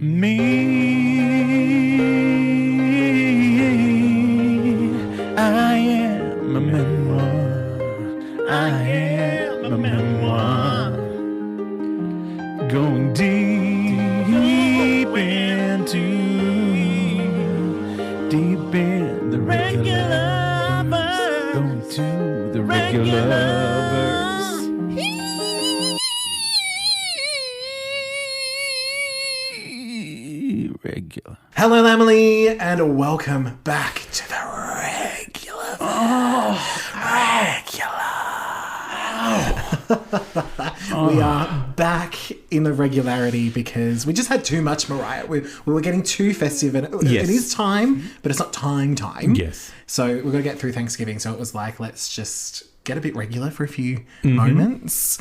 Me, I am a memoir. I am a memoir. Going deep in the Regularverse. Going to the Regularverse. Regular. Hello, Emily, and welcome back to the Regular. We are back in the regularity because we just had too much Mariah. We were getting too festive, and it is time, but it's not time. Yes. So we're going to get through Thanksgiving. So it was like, let's just get a bit regular for a few moments.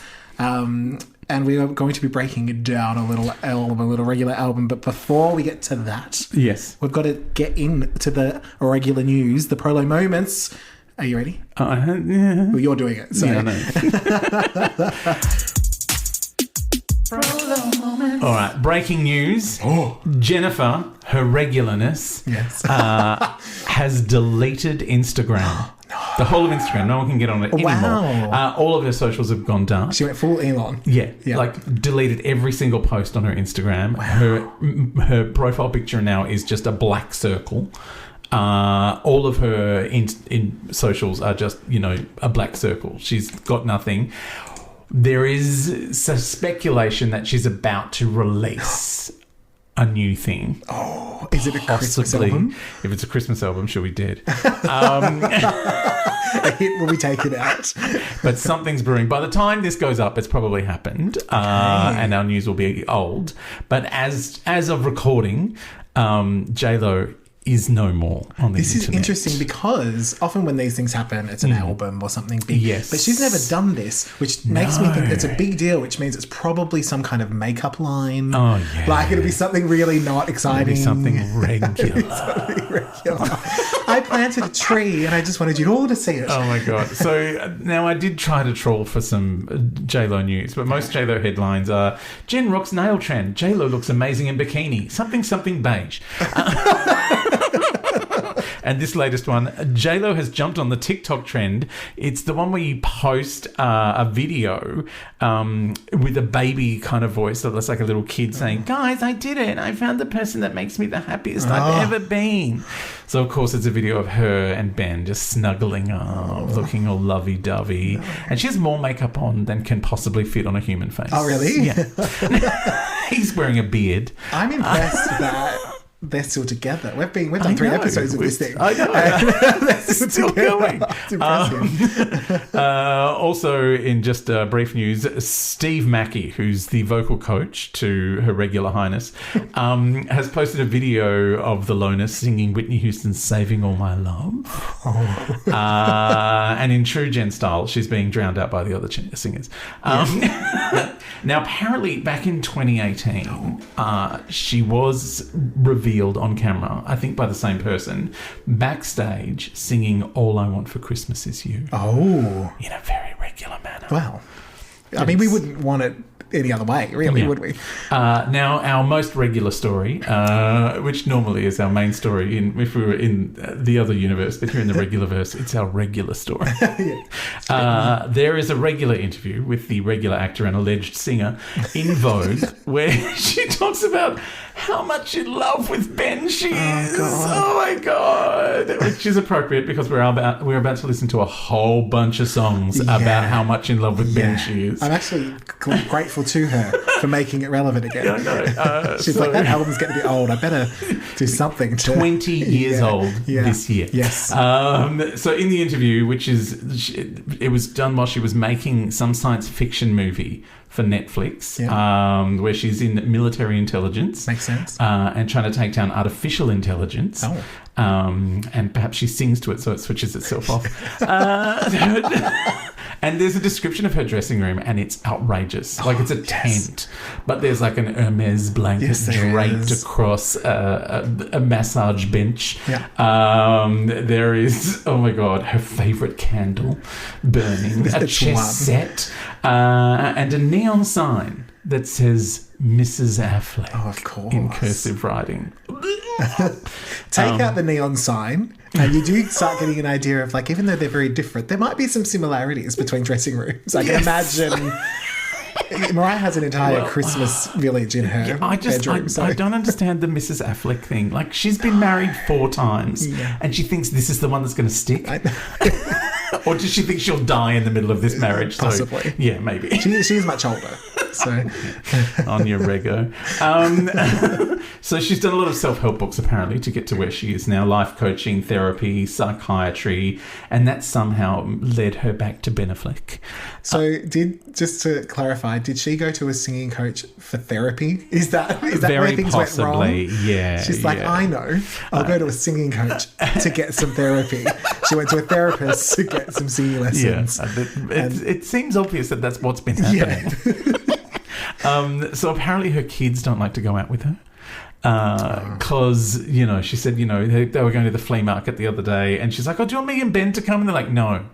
And we are going to be breaking down a little regular album. But before we get to that, yes, we've got to get into the regular news, the prolo moments. Are you ready? Yeah. Well, you're doing it. So. Yeah, I know. Prolo moments. All right, breaking news. Oh. Jennifer, her regularness, has deleted Instagram. The whole of Instagram. No one can get on it anymore. Wow. All of her socials have gone dark. She went full Elon. Yeah, like deleted every single post on her Instagram. Wow. Her profile picture now is just a black circle. All of her in socials are just, a black circle. She's got nothing. There is speculation that she's about to release a new thing. Oh, is it a Christmas album? If it's a Christmas album, she'll be dead. A hit will be taken out. But something's brewing. By the time this goes up, it's probably happened, and our news will be old. But as of recording, J-Lo is no more on the internet. This is interesting because often when these things happen, it's an album or something big. Yes. But she's never done this, which makes me think it's a big deal, which means it's probably some kind of makeup line. Oh, yeah. Like it'll be something really not exciting. It'll be something regular. I planted a tree and I just wanted you all to see it. Oh, my God. So now I did try to troll for some J-Lo news, but most J-Lo headlines are, Jen rocks nail trend. J-Lo looks amazing in bikini. Something beige. And this latest one, J-Lo has jumped on the TikTok trend. It's the one where you post a video with a baby kind of voice. So that's like a little kid saying, guys, I did it. I found the person that makes me the happiest I've ever been. So, of course, it's a video of her and Ben just snuggling up, looking all lovey-dovey. And she has more makeup on than can possibly fit on a human face. Oh, really? Yeah. He's wearing a beard. I'm impressed that they're still together. We've done 3 episodes of this thing. I know. They're still going. It's impressive. Also, in just brief news, Steve Mackey, who's the vocal coach to Her Regular Highness, has posted a video of the Loners singing Whitney Houston's Saving All My Love. Oh. And in true Jen style, she's being drowned out by the other singers. Now, apparently, back in 2018, she was revealed on camera, I think by the same person, backstage singing All I Want for Christmas Is You. Oh. In a very regular manner. Wow. I mean, we wouldn't want it any other way, really, would we? Now, our most regular story, which normally is our main story if we were in the other universe, but here in the Regularverse, it's our regular story. There is a regular interview with the regular actor and alleged singer in Vogue where she talks about how much in love with Ben she is. Oh my God. Which is appropriate because we're about to listen to a whole bunch of songs about how much in love with Ben she is. I'm actually grateful to her for making it relevant again. I know. She's like, that album's getting a bit old. I better do something to... 20 years old this year. Yes. So in the interview, it was done while she was making some science fiction movie for Netflix, where she's in military intelligence. Makes sense. And trying to take down artificial intelligence. Oh. And perhaps she sings to it so it switches itself off. And there's a description of her dressing room and it's outrageous. Like it's a tent, but there's like an Hermes blanket draped across a massage bench. There is, oh my God, her favourite candle burning, a chess set, and a neon sign that says Mrs. Affleck. Oh, of course. In cursive writing. Take out the neon sign, and you do start getting an idea of, like, even though they're very different, there might be some similarities between dressing rooms. I can imagine. Mariah has an entire Christmas village in her bedroom. I don't understand the Mrs. Affleck thing. Like, she's been married 4 times, and she thinks this is the one that's going to stick. Or does she think she'll die in the middle of this marriage? Possibly. So, yeah, maybe. She's much older. So on your rego. So she's done a lot of self-help books, apparently, to get to where she is now. Life coaching, therapy, psychiatry, and that somehow led her back to Ben Affleck. So just to clarify, did she go to a singing coach for therapy? Is that very where things possibly, went wrong? Yeah. She's like, I know. I'll go to a singing coach to get some therapy. She went to a therapist to get some singing lessons. Yeah. It seems obvious that that's what's been happening. Yeah. So apparently her kids don't like to go out with her. Because, she said, they were going to the flea market the other day, and she's like, oh, do you want me and Ben to come? And they're like, no.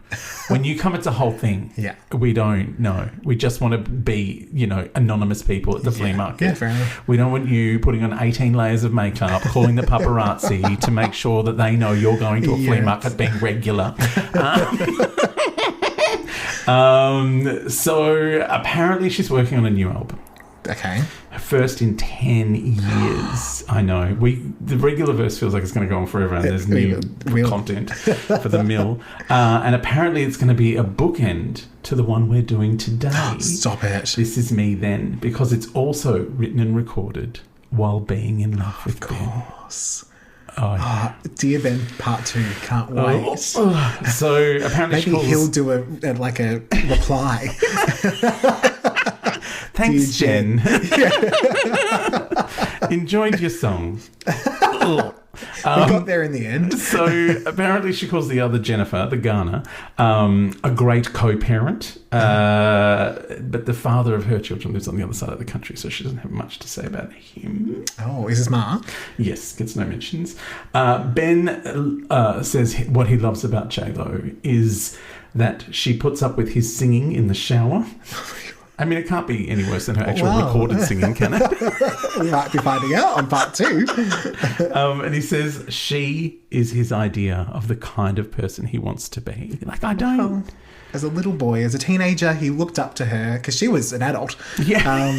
When you come, it's a whole thing. Yeah. We don't, no. We just want to be, anonymous people at the flea market. Yeah, fair enough. We don't want you putting on 18 layers of makeup, calling the paparazzi to make sure that they know you're going to a flea market being regular. So apparently she's working on a new album. Okay. First in 10 years. I know. The Regularverse feels like it's going to go on forever, and there's new content for the mill. And apparently it's going to be a bookend to the one we're doing today. Stop it. This Is Me Then, because it's also written and recorded while being in love with Ben. Of course. Oh, Dear Ben, part 2. Can't wait. So apparently maybe he'll do a reply. Thanks, Jen. Enjoyed your song. We got there in the end. So apparently she calls the other Jennifer, the Garner, a great co-parent. But the father of her children lives on the other side of the country, so she doesn't have much to say about him. Oh, is this Mark? Yes, gets no mentions. Ben says what he loves about J-Lo is that she puts up with his singing in the shower. I mean, it can't be any worse than her actual recorded singing, can it? We might be finding out on part 2. And he says she is his idea of the kind of person he wants to be. Like, I don't... Well, as a little boy, as a teenager, he looked up to her because she was an adult. Yeah.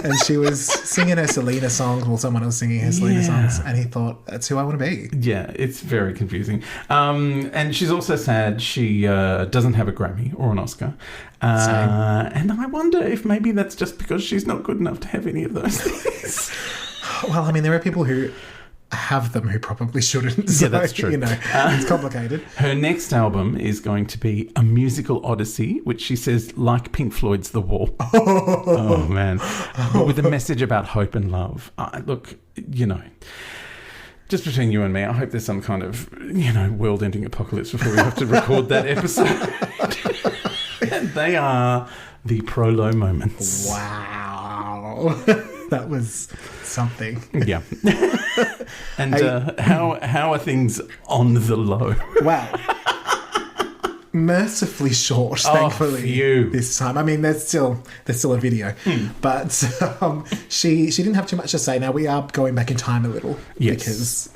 And she was singing her Selena songs while someone was singing her Selena songs. And he thought, that's who I want to be. Yeah, it's very confusing. And she's also sad she doesn't have a Grammy or an Oscar. And I wonder if maybe that's just because she's not good enough to have any of those things. Well, I mean, there are people who have them who probably shouldn't. So, yeah, that's true. It's complicated. Her next album is going to be a musical odyssey, which she says, like Pink Floyd's The Wall. Oh, man. But with a message about hope and love. Look, just between you and me, I hope there's some kind of, world-ending apocalypse before we have to record that episode. And they are the pro-low moments. Wow. That was something. Yeah. And how are things on the low? Wow. Mercifully short, thankfully, this time. I mean, there's still a video, but she didn't have too much to say. Now we are going back in time a little, because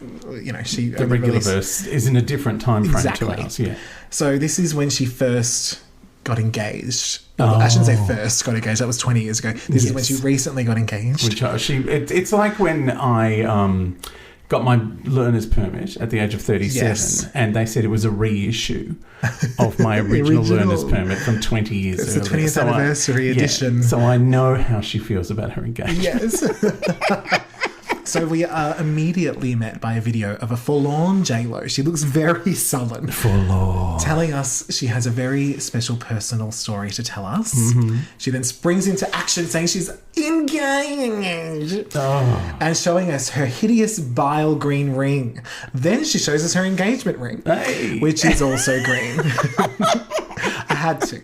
she the Regularverse is in a different time frame to ours. Yeah. So this is when she first got engaged. I shouldn't say first got engaged. That was 20 years ago. This is when she recently got engaged. It's like when I got my learner's permit at the age of 37, and they said it was a reissue of my original learner's permit from 20 years earlier. It's the 20th anniversary edition. So I know how she feels about her engagement. Yes. So we are immediately met by a video of a forlorn J-Lo. She looks very sullen. Forlorn. Telling us she has a very special personal story to tell us. Mm-hmm. She then springs into action saying she's engaged. And showing us her hideous bile green ring. Then she shows us her engagement ring, which is also green. I had to.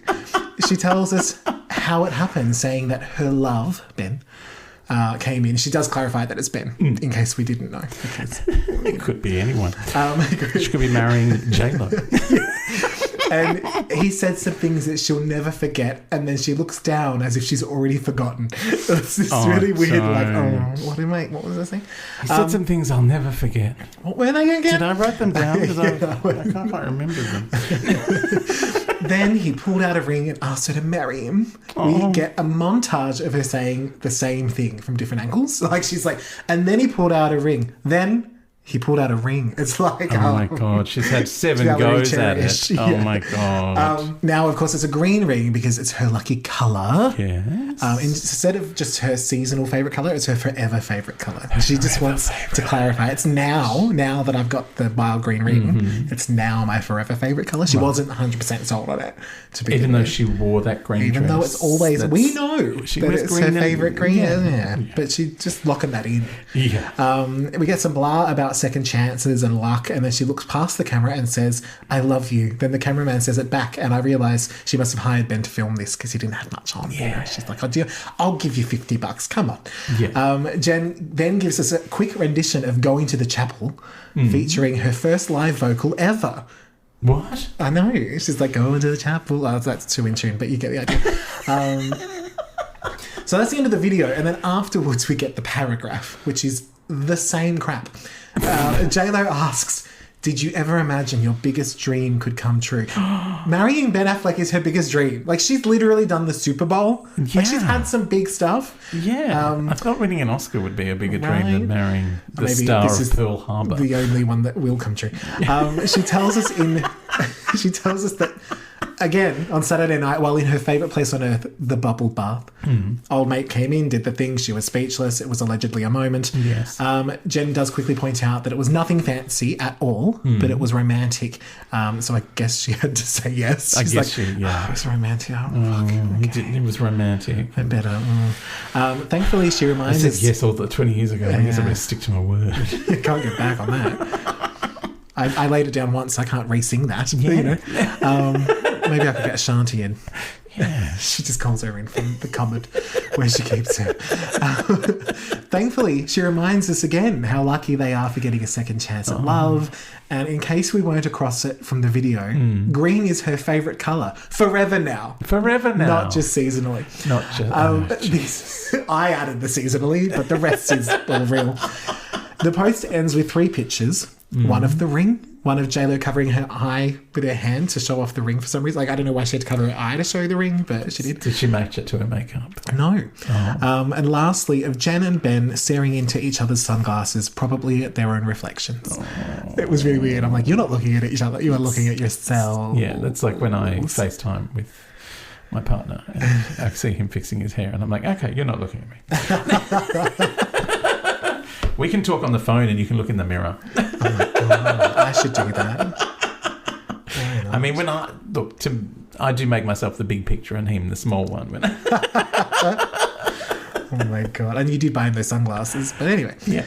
She tells us how it happened, saying that her love, Ben, came in. She does clarify that it's Ben, in case we didn't know. Because, it could be anyone. She could be marrying J-Lo. And he said some things that she'll never forget, and then she looks down as if she's already forgotten. It's this really weird, what was I saying? He said some things I'll never forget. What were they again? Did I write them down? Because I can't quite remember them. Then he pulled out a ring and asked her to marry him. We get a montage of her saying the same thing from different angles. Like, she's like, and then he pulled out a ring. Then he pulled out a ring. It's like... Oh, my God. She's had 7 goes at it. Yeah. Oh, my God. Now, of course, it's a green ring because it's her lucky colour. Yes. Instead of just her seasonal favourite colour, it's her forever favourite colour. She just wants to clarify. It's now that I've got the wild green ring, it's now my forever favourite colour. She wasn't 100% sold on it. Even though she wore that green dress. Even though it's always... We know she that it's her favourite green. Yeah. But she's just locking that in. Yeah. We get some blah about second chances and luck, and then she looks past the camera and says, I love you. Then the cameraman says it back, and I realise she must have hired Ben to film this because he didn't have much on. Yeah. You know? She's like, I'll give you $50. Come on. Yeah. Jen then gives us a quick rendition of Going to the Chapel, featuring her first live vocal ever. What? I know. She's like, going to the chapel. Oh, that's too in tune, but you get the idea. So that's the end of the video, and then afterwards we get the paragraph, which is the same crap. J-Lo asks, did you ever imagine your biggest dream could come true? Marrying Ben Affleck is her biggest dream. Like, she's literally done the Super Bowl. Yeah. Like, she's had some big stuff. Yeah. I thought winning an Oscar would be a bigger dream than marrying the star of Pearl Harbor. The only one that will come true. She tells us that, again, on Saturday night, while in her favourite place on earth, the bubble bath, old mate came in, did the thing. She was speechless. It was allegedly a moment. Yes. Jen does quickly point out that it was nothing fancy at all, but it was romantic. So I guess she had to say yes. She's it was romantic. It was romantic. I better. Thankfully, she reminds us. I said yes all the 20 years ago. I guess I better stick to my word. You can't get back on that. I laid it down once. I can't re-sing that. Yeah. You know. Maybe I could get Ashanti in. Yeah. She just calls her in from the cupboard where she keeps her. Thankfully, she reminds us again how lucky they are for getting a second chance at love. And in case we weren't across it from the video, green is her favourite colour. Forever now. Forever now. Not just seasonally. Not just... I added the seasonally, but the rest is all real. The post ends with 3 pictures. One of the ring, one of J-Lo covering her eye with her hand to show off the ring for some reason. Like, I don't know why she had to cover her eye to show the ring, but she did. Did she match it to her makeup? No. And lastly, of Jen and Ben staring into each other's sunglasses, probably at their own reflections. It was really weird. I'm like, you're not looking at each other, you are looking at yourself. Yeah, that's like when I FaceTime with my partner and I see him fixing his hair and I'm like, okay, you're not looking at me. We can talk on the phone and you can look in the mirror. Oh my God, I should do that. I mean, when I do make myself the big picture and him the small one. Oh my God. And you do buy him those sunglasses. But anyway. Yeah.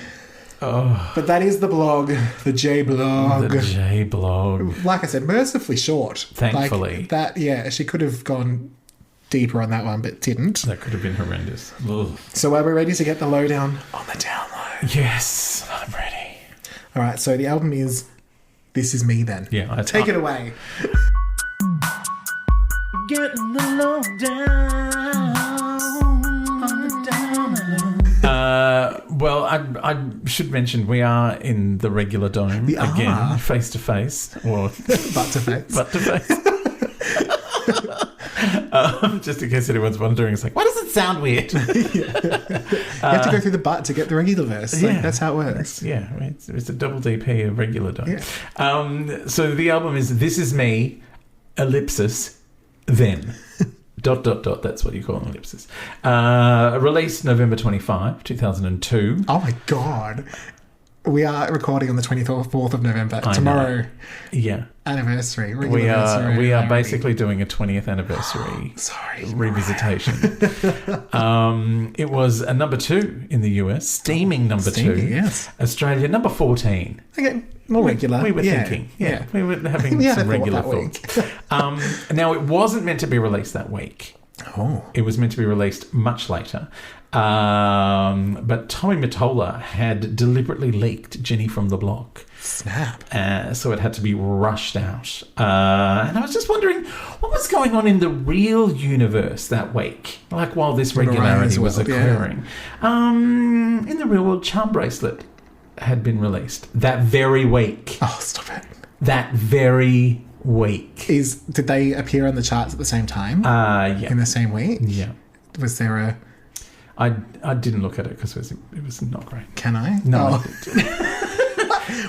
Oh. But that is the blog, the J blog. The J blog. Like I said, mercifully short. Thankfully. Like that, yeah, she could have gone deeper on that one, but didn't. That could have been horrendous. Ugh. So are we ready to get the lowdown on the download? Yes, I'm ready. All right, so the album is This Is Me then. Yeah. Take it away. Getting the lowdown on the download. Well, I should mention we are in the regular dome again, face to face, or butt to face. Butt to face. Just in case anyone's wondering, it's like, why does it sound weird? You have to go through the butt to get the Regularverse. Like, that's how it works. Yeah, it's a double DP of regular dome. Yeah. So the album is This Is Me, ellipsis, then. ... That's what you call an ellipsis. Released November 25, 2002. Oh my God. We are recording on the 24th of November. I Tomorrow. Know. Yeah. Anniversary. We are basically doing a 20th anniversary revisitation. It was a number 2 in the US, steaming number 2. Yes. Australia, number 14. Okay, more regular. We were thinking. Yeah. We were having some regular thoughts. Now, it wasn't meant to be released that week. Oh. It was meant to be released much later. But Tommy Mottola had deliberately leaked Jenny from the Block. Snap. So it had to be rushed out. And I was just wondering what was going on in the real universe that week, like while this regularity was occurring. Yeah. In the real world, Charm Bracelet had been released that very week. Oh, stop it. That very week. Did they appear on the charts at the same time? Yeah. In the same week? Yeah. Was there a... I didn't look at it because it was not great. Can I? No.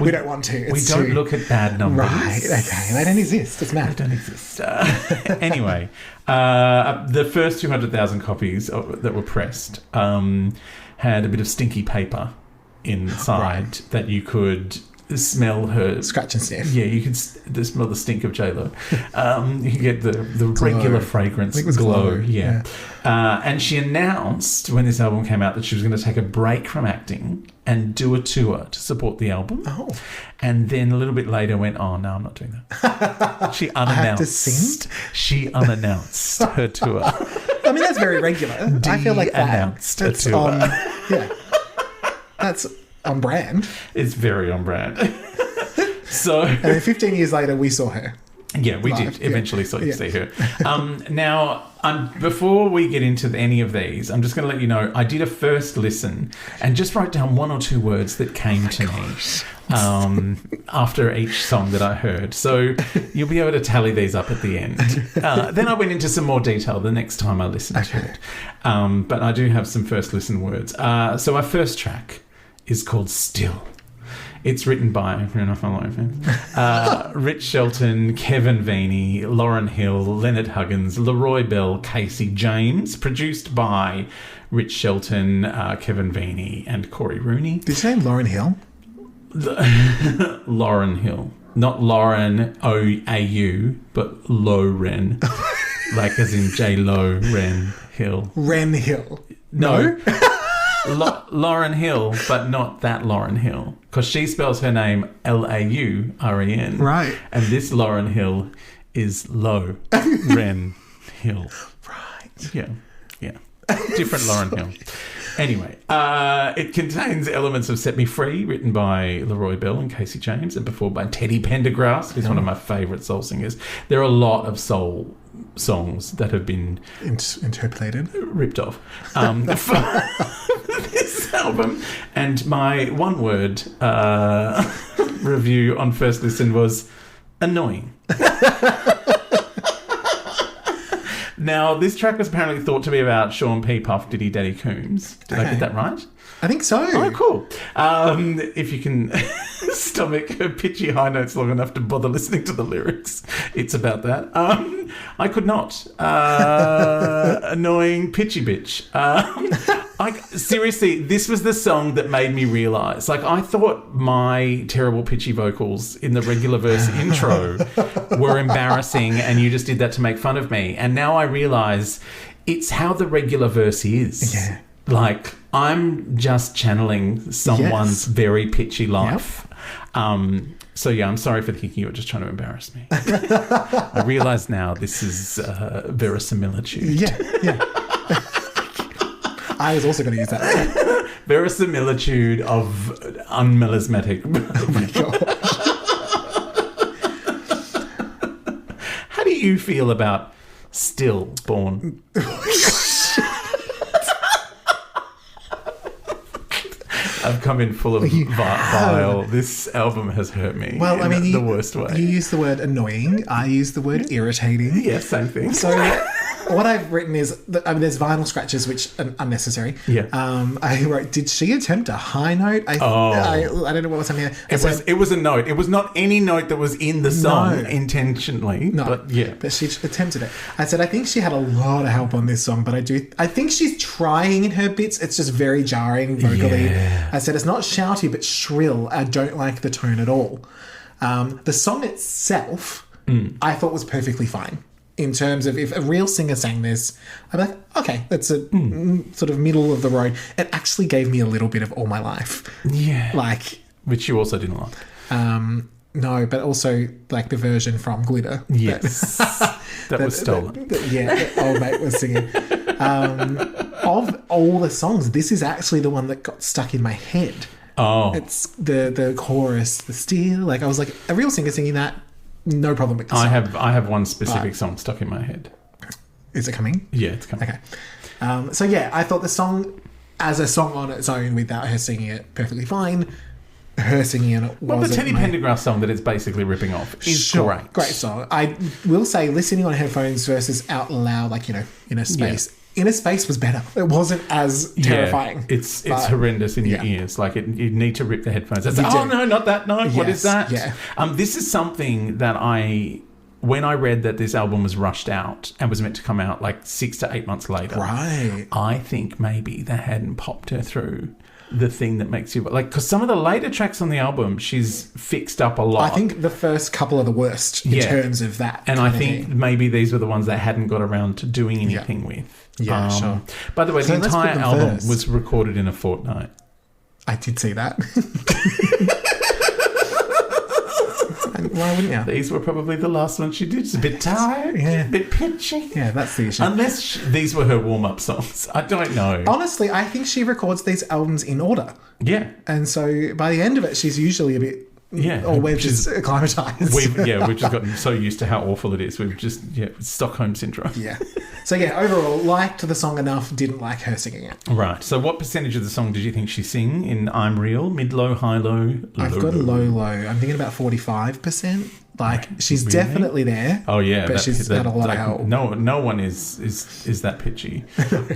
We don't want to. We don't look at bad numbers. Right, okay. They don't exist. It's mad. They don't exist. Anyway, the first 200,000 copies that were pressed had a bit of stinky paper inside that you could smell her... Scratch and sniff. Yeah, you could smell the stink of J-Lo. You could get the regular fragrance. I think it was glow. Glow. Yeah. And she announced when this album came out that she was going to take a break from acting and do a tour to support the album. Oh. And then a little bit later went, oh, no, I'm not doing that. She unannounced. I have to sing? She unannounced her tour. I mean, that's very regular. I feel like that. Announced a tour. Yeah. That's on brand. It's very on brand. So, and then 15 years later, we saw her. Yeah, we did eventually see her. Now, before we get into any of these, I'm just going to let you know, I did a first listen and just wrote down one or two words that came to me after each song that I heard. So you'll be able to tally these up at the end. Then I went into some more detail the next time I listened to it. But I do have some first listen words. So our first track is called Still. It's written by Rich Shelton, Kevin Vaney, Lauryn Hill, Leonard Huggins, Leroy Bell, Casey James. Produced by Rich Shelton, Kevin Vaney, and Corey Rooney. Did you name Lauryn Hill? Lauryn Hill. Not Lauren O-A-U, but Lo-Ren. Like as in J-Lo, Ren Hill. Ren Hill. No. Lauryn Hill, but not that Lauryn Hill. Because she spells her name L-A-U-R-E-N. Right. And this Lauryn Hill is Lo-Ren Hill. Right. Yeah. Different Lauryn Hill. Anyway, it contains elements of Set Me Free, written by Leroy Bell and Casey James, and performed by Teddy Pendergrass, who's one of my favourite soul singers. There are a lot of soul songs that have been... interpolated? Ripped off. This album. And my one-word review on first listen was annoying. Now, this track was apparently thought to be about Sean P. Puff Diddy Daddy Coombs. Did I get that right? I think so. Oh, cool. If you can stomach pitchy high notes long enough to bother listening to the lyrics, it's about that. I could not. Annoying pitchy bitch. Seriously, this was the song that made me realise. Like, I thought my terrible pitchy vocals in the Regularverse intro were embarrassing and you just did that to make fun of me. And now I realise it's how the Regularverse is. Yeah. Like, I'm just channeling someone's very pitchy life. Yep. So, yeah, I'm sorry for thinking you were just trying to embarrass me. I realise now this is verisimilitude. Yeah. I was also going to use that. Verisimilitude of unmelismatic. Oh, my gosh. How do you feel about Stillborn? I've come in full of vile. This album has hurt me. Well, I mean, the worst way. You use the word annoying. I use the word irritating. Yeah, same thing. So what I've written is that, there's vinyl scratches which are unnecessary. Yeah. I wrote, did she attempt a high note? I don't know what was happening there. It was a note. It was not any note that was in the song intentionally. No, but she attempted it. I said, I think she had a lot of help on this song, but I think she's trying in her bits. It's just very jarring vocally. Yeah. I said, it's not shouty, but shrill. I don't like the tone at all. The song itself, I thought was perfectly fine. In terms of if a real singer sang this, I'm like, okay, that's a sort of middle of the road. It actually gave me a little bit of All My Life. Yeah. Which you also didn't like. No, but also like the version from Glitter. Yes. That was stolen. That old mate was singing. of all the songs, this is actually the one that got stuck in my head. Oh. It's the chorus, the steel. Like, I was like, a real singer singing that, no problem with the song. I have one specific song stuck in my head. Is it coming? Yeah, it's coming. Okay. So yeah, I thought the song, as a song on its own, without her singing it, perfectly fine. Her singing it wasn't. Well, the Teddy Pendergrass song that it's basically ripping off is great. Great song. I will say, listening on headphones versus out loud, like, in a space. Yeah. Inner Space was better. It wasn't as terrifying. Yeah, it's horrendous in your ears. Like, you need to rip the headphones. It's like, oh, no, not that. No, what is that? Yeah. This is something that when I read that this album was rushed out and was meant to come out like 6 to 8 months later, right? I think maybe they hadn't popped her through the thing that makes you... Like, because some of the later tracks on the album, she's fixed up a lot. I think the first couple are the worst in terms of that. And I think maybe these were the ones they hadn't got around to doing anything with. Yeah, sure. By the way, the entire album was recorded in a fortnight. I did see that. Why wouldn't you? These were probably the last ones she did. She's a bit tired, a bit pitchy. Yeah, that's the issue. Unless these were her warm-up songs. I don't know. Honestly, I think she records these albums in order. Yeah. And so by the end of it, she's usually a bit... Yeah. Or we've just acclimatised. We've just gotten so used to how awful it is. We've just, Stockholm Syndrome. Yeah. So, overall, liked the song enough, didn't like her singing it. Right. So what percentage of the song did you think she sang in I'm Real? Mid-low, high-low? I've got low. I'm thinking about 45%. Like, she's definitely there. Oh, yeah. But she's got a lot of help. No one is that pitchy.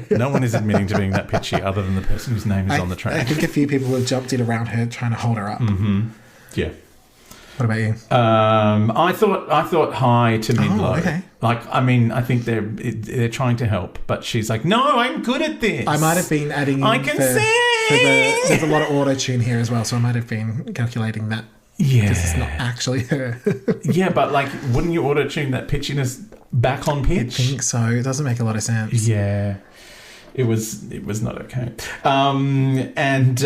No one is admitting to being that pitchy other than the person whose name is on the track. I think a few people have jumped in around her trying to hold her up. Mm-hmm. Yeah. What about you? I thought high to mid low. Oh, okay. Like, I mean, I think they're trying to help, but she's like, no, I'm good at this. I might have been adding in I can sing. There's a lot of auto tune here as well, so I might have been calculating that. Yeah, because it's not actually her. Yeah, but like, wouldn't you auto tune that pitchiness back on pitch? I think so. It doesn't make a lot of sense. Yeah. It was not okay. And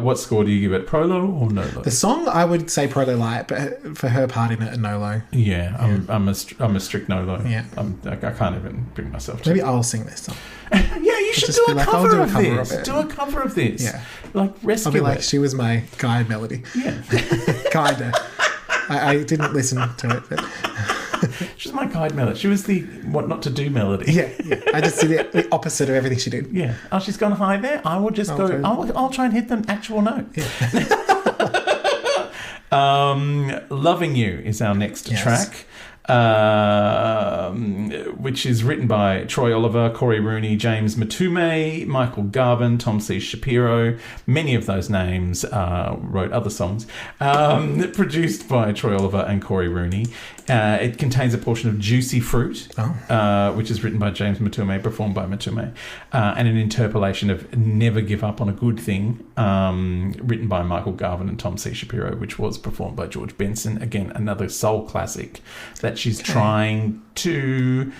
what score do you give it? Pro low or no low? The song, I would say pro low light, but for her part in it, a no low. Yeah, I'm a strict no low. Yeah, I can't even bring myself to. Maybe I'll sing this song. Yeah, you should do a cover of this. Do a cover of this. Yeah, like rescue. I'll be like, she was my guide melody. Yeah, kinda. I didn't listen to it, but. She's my guide melody. She was the what not to do melody. Yeah. I just did the opposite of everything she did. Yeah. Oh, she's gone high there. I will just go. I'll try and hit the actual note. Yeah. Loving You is our next track. Which is written by Troy Oliver, Corey Rooney, James Matume, Michael Garvin, Tom C. Shapiro. Many of those names wrote other songs. Produced by Troy Oliver and Corey Rooney. It contains a portion of Juicy Fruit, which is written by James Matume, performed by Matume, and an interpolation of Never Give Up on a Good Thing, written by Michael Garvin and Tom C. Shapiro, which was performed by George Benson. Again, another soul classic that she's trying to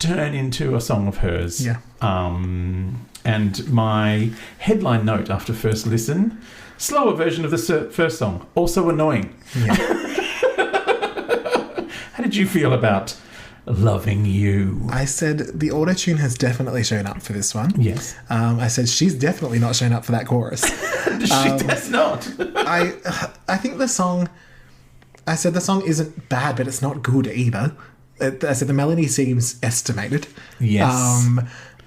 turn into a song of hers. Yeah. And my headline note after first listen, slower version of the first song, also annoying. Yeah. How did you feel about Loving You? I said the auto-tune has definitely shown up for this one. Yes. I said she's definitely not shown up for that chorus. She does not. I think the song... I said the song isn't bad, but it's not good either. I said the melody seems estimated. Yes.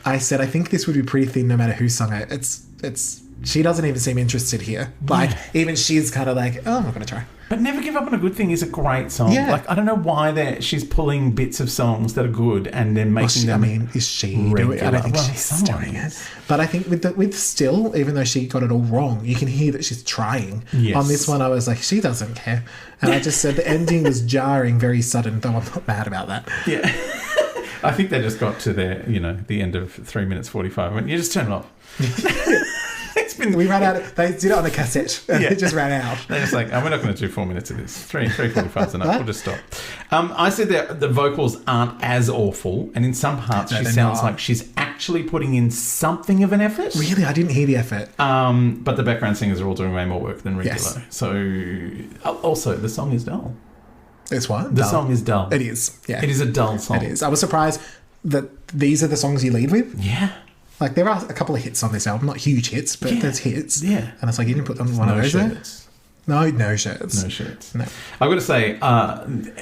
I said I think this would be pretty thin no matter who sung it. It's she doesn't even seem interested here. Like, even she's kind of like, oh, I'm not going to try. But Never Give Up on a Good Thing is a great song. Yeah. Like, I don't know why she's pulling bits of songs that are good and then making them. I mean, is she doing it? I don't think she's doing it. But I think with Still, even though she got it all wrong, you can hear that she's trying. Yes. On this one, I was like, she doesn't care. And I just said the ending was jarring, very sudden, though I'm not mad about that. Yeah. I think they just got to the end of 3 minutes 45 and went, you just turn it off. We ran out. They did it on a cassette. It just ran out. They're just like, we're not going to do 4 minutes of this. 3:45 is enough. We'll just stop. I said that the vocals aren't as awful, and in some parts she sounds like she's actually putting in something of an effort. Really, I didn't hear the effort. But the background singers are all doing way more work than regular. Yes. So, also the song is dull. It's what? The song is dull. It is. Yeah, it is a dull song. It is. I was surprised that these are the songs you lead with. Yeah. Like, there are a couple of hits on this album. Not huge hits, but there's hits. Yeah. And it's like, you didn't put on one of those shirts. there? No shirts. No shirts. No. I've got to say,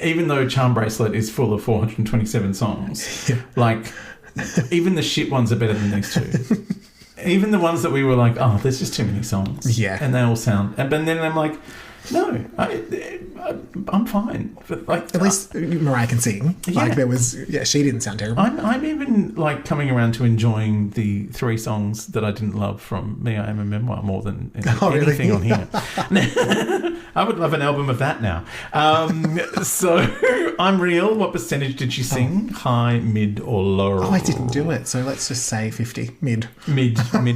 even though Charm Bracelet is full of 427 songs, like, even the shit ones are better than these two. Even the ones that we were like, oh, there's just too many songs. Yeah. And they all sound... But then I'm like, no, I'm fine. But like, at least Mariah can sing. Yeah. Like, there was... Yeah, she didn't sound terrible. I'm even, like, coming around to enjoying the 3 songs that I didn't love from Me, I Am a Memoir more than anything on here. I would love an album of that now. So, I'm Real. What percentage did she sing? High, mid, or low? Oh, I didn't do it. So let's just say 50. Mid,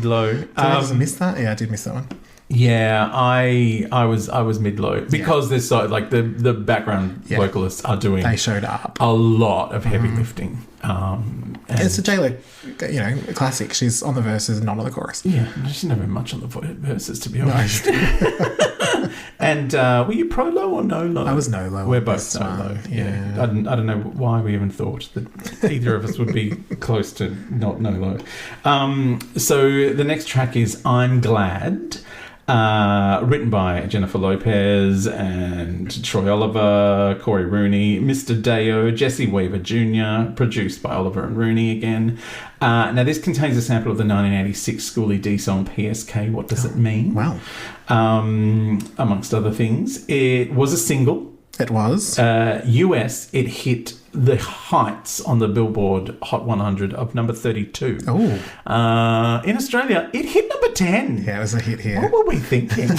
low. Did I miss that? Yeah, I did miss that one. Yeah, I was mid-low because there's so like the background vocalists are doing they showed up a lot of heavy lifting. And it's a J-Lo, classic. She's on the verses, not on the chorus. Yeah, she's never much on the verses, to be honest. And were you pro low or no low? I was no low. We're both no low. Yeah. I don't know why we even thought that either of us would be close to not no low. So the next track is I'm Glad. Written by Jennifer Lopez and Troy Oliver, Corey Rooney, Mr. Deo, Jesse Weaver Jr., produced by Oliver and Rooney again. Now, this contains a sample of the 1986 Schoolie D song PSK, What Does It Mean? Wow. Amongst other things. It was a single. It was. US, it hit the heights on the Billboard Hot 100 of number 32. Oh. In Australia, it hit number 10. Yeah, it was a hit here. What were we thinking?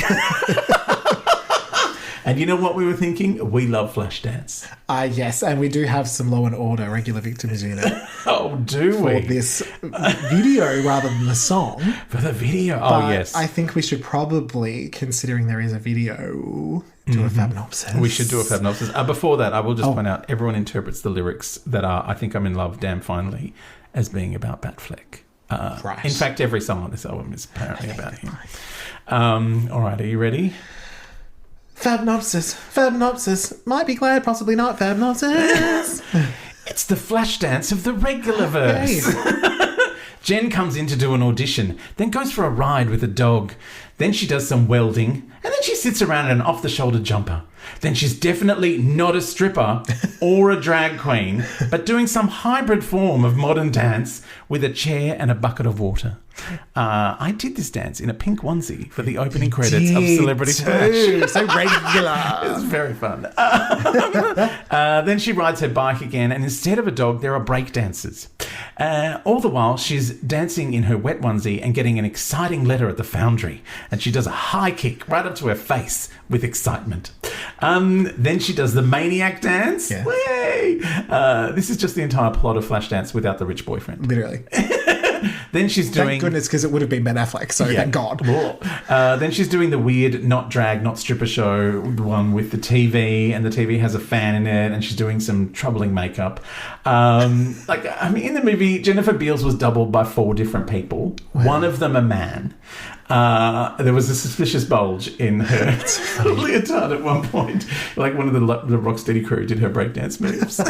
And you know what we were thinking? We love Flashdance. Yes, and we do have some Law and Order regular victims in it. Oh, do we? For this video rather than the song. For the video? But yes. I think we should probably, considering there is a video, do a Fabnopsis. We should do a Fabnopsis. Before that, I will just point out, everyone interprets the lyrics that are I Think I'm in Love, Damn Finally, as being about Batfleck. Right. In fact, every song on this album is apparently about him. All right, are you ready? Fabnopsis. Might be glad, possibly not. Fabnopsis. It's the Flashdance of the Regularverse. Jen comes in to do an audition, then goes for a ride with a dog. Then she does some welding, and then she sits around in an off-the-shoulder jumper. Then she's definitely not a stripper or a drag queen, but doing some hybrid form of modern dance with a chair and a bucket of water. I did this dance in a pink onesie for the opening credits of Celebrity Smash. So regular. It was very fun. Then she rides her bike again, and instead of a dog, there are break dancers. All the while, she's dancing in her wet onesie and getting an exciting letter at the Foundry. And she does a high kick right up to her face with excitement. Then she does the maniac dance. Yeah. This is just the entire plot of Flashdance without the rich boyfriend. Literally. Then she's doing... Thank goodness, because it would have been Ben Affleck, so thank God. Then she's doing the weird not drag, not stripper show, the one with the TV, and the TV has a fan in it, and she's doing some troubling makeup. In the movie, Jennifer Beals was doubled by 4 different people. Wow. One of them a man. There was a suspicious bulge in her leotard at one point. Like one of the Rocksteady crew did her breakdance moves.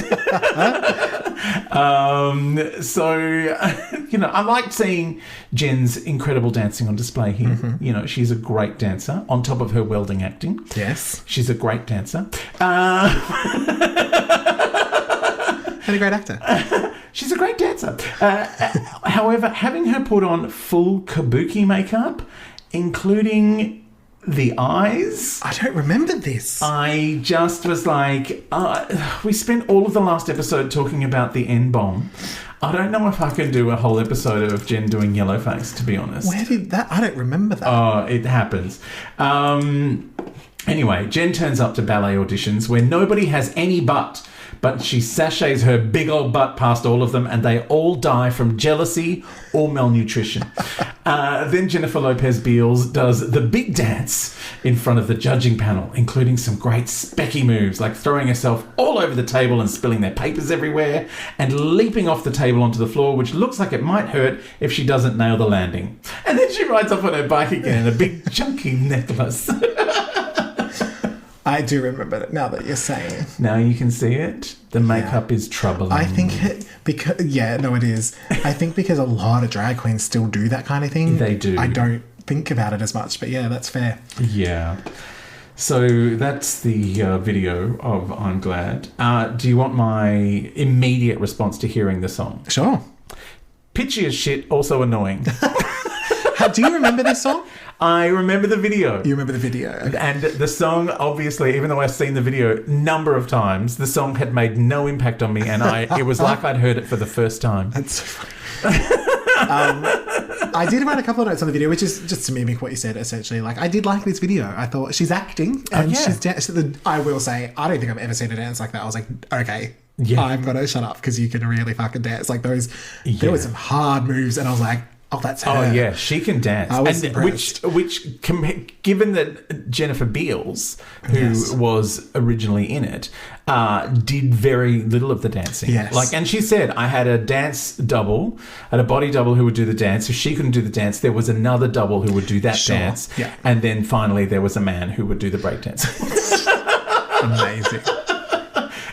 I liked seeing Jen's incredible dancing on display here. Mm-hmm. She's a great dancer on top of her welding acting. Yes. She's a great dancer. And a great actor. She's a great dancer. However, having her put on full kabuki makeup, including the eyes... I don't remember this. I just was like... we spent all of the last episode talking about the N-bomb. I don't know if I can do a whole episode of Jen doing yellow face, to be honest. Where did that... I don't remember that. Oh, it happens. Anyway, Jen turns up to ballet auditions where nobody has any butt, but she sachets her big old butt past all of them, and they all die from jealousy or malnutrition. Then Jennifer Lopez Beals does the big dance in front of the judging panel, including some great specky moves, like throwing herself all over the table and spilling their papers everywhere, and leaping off the table onto the floor, which looks like it might hurt if she doesn't nail the landing. And then she rides off on her bike again in a big chunky necklace. I do remember it now that you're saying. Now you can see it. The makeup is troubling. I think Because it is. I think because a lot of drag queens still do that kind of thing. They do. I don't think about it as much, but yeah, that's fair. Yeah. So that's the video of I'm Glad. Do you want my immediate response to hearing the song? Sure. Pitchy as shit, also annoying. Do you remember this song? I remember the video. You remember the video. Okay. And the song, obviously, even though I've seen the video a number of times, the song had made no impact on me, and it was like I'd heard it for the first time. That's so funny. I did write a couple of notes on the video, which is just to mimic what you said, essentially. Like, I did like this video. I thought she's acting, and she's I will say, I don't think I've ever seen a dance like that. I was like, okay, I'm going to shut up because you can really fucking dance. Like, there were some hard moves, and I was like, oh, that's her. Oh, yeah, she can dance. I was impressed. Given that Jennifer Beals, who was originally in it, did very little of the dancing. Yes. And she said, I had a dance double, and a body double who would do the dance. If she couldn't do the dance, there was another double who would do that dance. Yeah. And then finally there was a man who would do the breakdance. Amazing.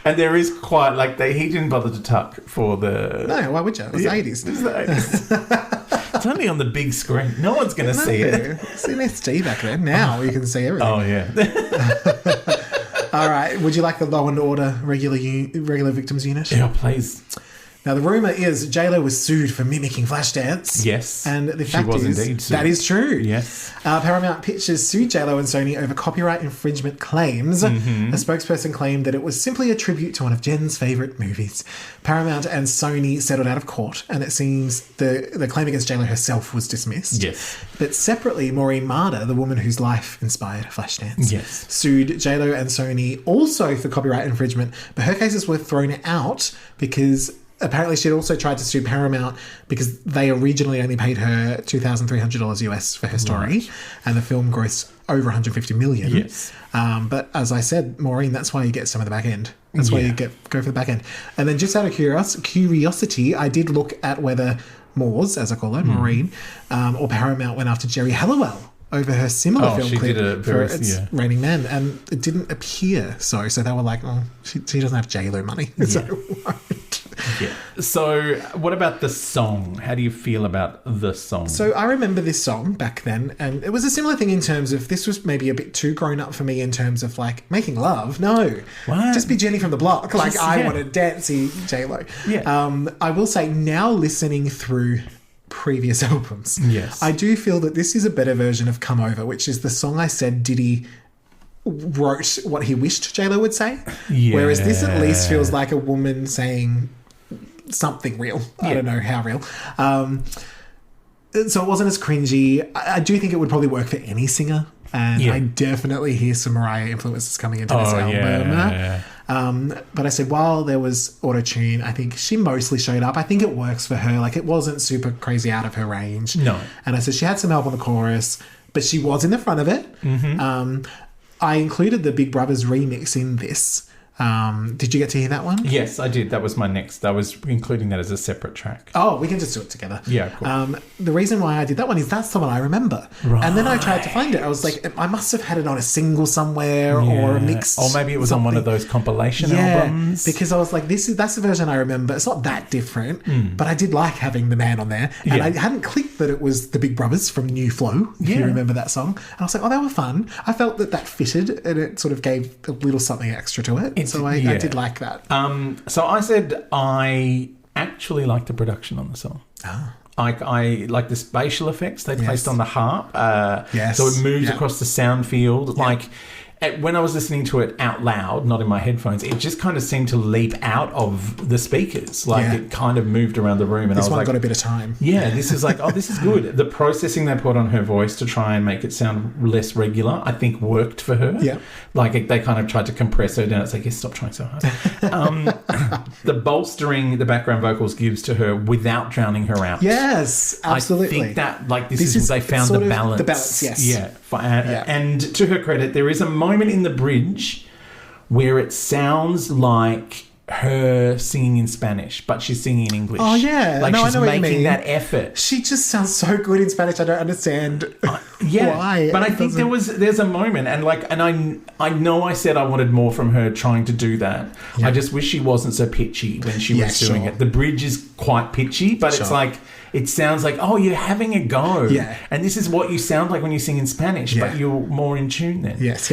And there is quite, he didn't bother to tuck for the... No, why would you? It was the 80s. It was the 80s. It's only on the big screen. No one's going to see it. It's an SD back then. Now you can see everything. Oh, yeah. All right. Would you like the Law and Order regular victims unit? Yeah, please. Now, the rumour is J-Lo was sued for mimicking Flashdance. Yes. And the fact was is, indeed sued. that is true. Yes. Paramount Pictures sued J-Lo and Sony over copyright infringement claims. Mm-hmm. A spokesperson claimed that it was simply a tribute to one of Jen's favourite movies. Paramount and Sony settled out of court, and it seems the claim against J-Lo herself was dismissed. Yes. But separately, Maureen Marder, the woman whose life inspired Flashdance, sued J-Lo and Sony also for copyright infringement, but her cases were thrown out because... Apparently, she'd also tried to sue Paramount because they originally only paid her $2,300 US for her story, and the film grossed over $150 million. Yes. But as I said, Maureen, that's why you get some of the back end. That's why you go for the back end. And then just out of curiosity, I did look at whether Moores, as I call her, Maureen, or Paramount went after Jerry Halliwell over her similar film clip for It's Raining Men, and it didn't appear so. So they were like, oh, she doesn't have J-Lo money. Yeah. So won't. Yeah. So what about the song? How do you feel about the song? So I remember this song back then, and it was a similar thing in terms of this was maybe a bit too grown up for me in terms of making love. No. What? Just be Jenny from the block. I want a dancey J-Lo. Yeah. I will say now listening through previous albums, I do feel that this is a better version of Come Over, which is the song I said Diddy wrote what he wished J-Lo would say. Yeah. Whereas this at least feels like a woman saying something real. I don't know how real. So it wasn't as cringy. I do think it would probably work for any singer. And I definitely hear some Mariah influences coming into this album. Yeah. But I said, while there was auto-tune, I think she mostly showed up. I think it works for her. It wasn't super crazy out of her range. No. And I said she had some help on the chorus, but she was in the front of it. Mm-hmm. I included the Big Brothers remix in this. Did you get to hear that one? Yes, I did. That was my next. I was including that as a separate track. Oh, we can just do it together. Yeah, cool. The reason why I did that one is that's the one I remember. Right. And then I tried to find it. I was like, I must have had it on a single somewhere or a mixed. Or maybe it was on one of those compilation albums. Because I was like, that's the version I remember. It's not that different, but I did like having the man on there. And I hadn't clicked that it was the Big Brothers from New Flow, if you remember that song. And I was like, oh, they were fun. I felt that fitted and it sort of gave a little something extra to it. So I did like that. So I said I actually like the production on the song. I like the spatial effects they placed on the harp. So it moves across the sound field. When I was listening to it out loud, not in my headphones, it just kind of seemed to leap out of the speakers. It kind of moved around the room. And this I was one got a bit of time. Yeah, this is this is good. The processing they put on her voice to try and make it sound less regular, I think worked for her. Yeah. They kind of tried to compress her down. It's yes, stop trying so hard. The bolstering the background vocals gives to her without drowning her out. Yes, absolutely. I think that this is they found the balance. The balance, yes. Yeah. And to her credit, there is a moment in the bridge where it sounds like her singing in Spanish, but she's singing in English. Oh, yeah. Like, No, I she's know what you making mean. that effort. She just sounds so good in Spanish. I don't understand why. But I think there's a moment, and I know I said I wanted more from her trying to do that. Yeah. I just wish she wasn't so pitchy when she was doing it. The bridge is quite pitchy, but it's like, it sounds like, oh, you're having a go. Yeah. And this is what you sound like when you sing in Spanish, but you're more in tune then. Yes.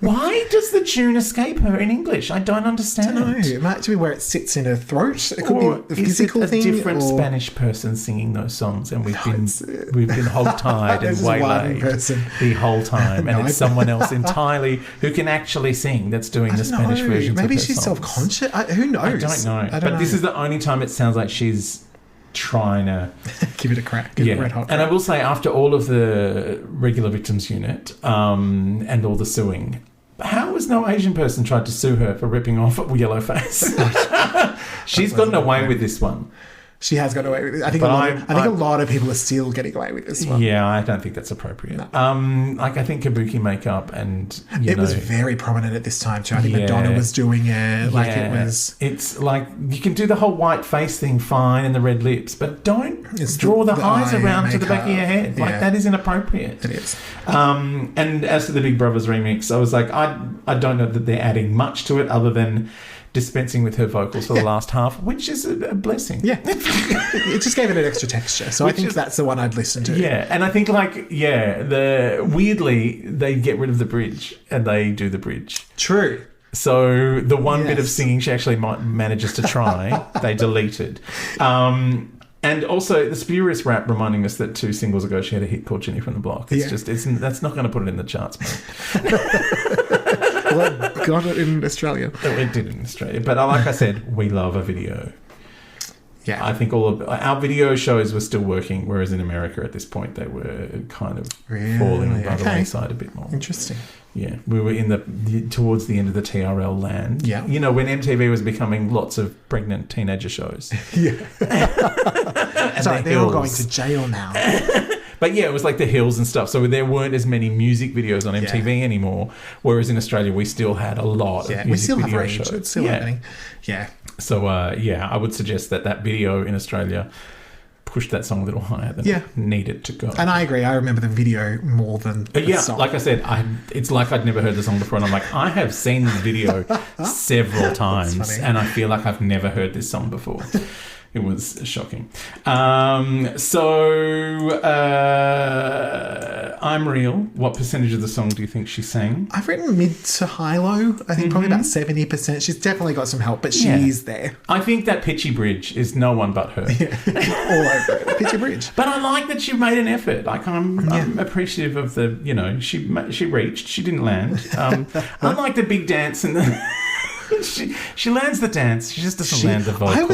Why does the tune escape her in English? I don't understand. I don't know. It might be where it sits in her throat. It could be a physical is it a thing. different Spanish person singing those songs, and we've been hogtied and waylaid the whole time, and it's someone else entirely who can actually sing that's doing the Spanish versions. Maybe of her she's songs. self-conscious. Who knows? I don't know. This is the only time it sounds like she's trying to give it a crack. Give it a red hot crack. And I will say, after all of the Regular Victims Unit and all the suing, how has no Asian person tried to sue her for ripping off Yellowface? She's gotten away with this one. She has got away with it. I think a lot of people are still getting away with this one. Yeah, I don't think that's appropriate. No. I think kabuki makeup and it was very prominent at this time too. I think Madonna was doing it. Like it's like you can do the whole white face thing fine and the red lips, but don't draw the eyes around to the back of your head. Like that is inappropriate. It is. And as to the Big Brothers remix, I was like, I don't know that they're adding much to it other than dispensing with her vocals for the last half, which is a blessing. Yeah. It just gave it an extra texture. So I think that's the one I'd listen to. Yeah. And I think weirdly, they get rid of the bridge and they do the bridge. True. So the one bit of singing she actually manages to try, they deleted. And also the Spurious rap reminding us that 2 singles ago she had a hit called Jenny from the Block. That's not going to put it in the charts, mate. Well, it got it in Australia. It did in Australia. But like I said, we love a video. Yeah. I think all of our video shows were still working, whereas in America at this point they were kind of falling by the wayside a bit more. Interesting. Yeah. We were towards the end of the TRL land. Yeah. You know, when MTV was becoming lots of pregnant teenager shows. Yeah. Sorry, they're all going to jail now. But yeah, it was like the Hills and stuff. So there weren't as many music videos on MTV anymore. Whereas in Australia, we still had a lot of music video shows. It's still happening. Yeah. So I would suggest that video in Australia pushed that song a little higher than it needed to go. And I agree. I remember the video more than the song. Like I said, it's like I'd never heard the song before. And I'm like, I have seen the video several times. And I feel like I've never heard this song before. It was shocking. I'm Real. What percentage of the song do you think she sang? I've written mid to high low. I think probably about 70%. She's definitely got some help, but she's there. I think that pitchy bridge is no one but her. Yeah. All over it. Pitchy bridge. But I like that she made an effort. Like I'm appreciative of the, she reached. She didn't land. Unlike the big dance and the... She lands the dance. She just doesn't land the vocal.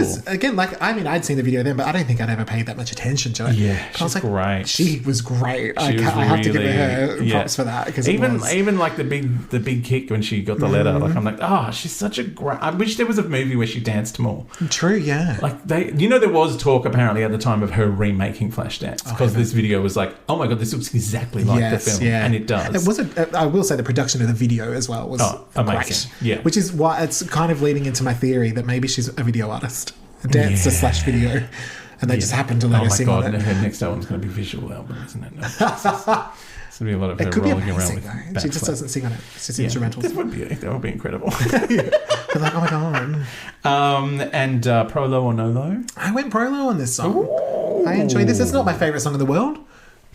I'd seen the video then, but I don't think I'd ever paid that much attention to it. Yeah, she's great. She was great. I have to give her props for that because even like the big kick when she got the letter. Like I'm like, she's such a great. I wish there was a movie where she danced more. True, yeah. Like there was talk apparently at the time of her remaking Flashdance because this video was like, oh my god, this looks exactly like the film, and it does. I will say the production of the video as well was amazing. Great. Yeah, which is why. It's kind of leading into my theory that maybe she's a video artist, a dancer / video, and they just happen to let her sing on it. Her next album's going to be a visual album, isn't it? No, it's going to be a lot of her rolling around with she just doesn't sing on it. It's just instrumentals. That would be incredible. But like, oh my god. And Pro Low or No Low? I went Pro Low on this song. Ooh. I enjoyed this. It's not my favourite song in the world.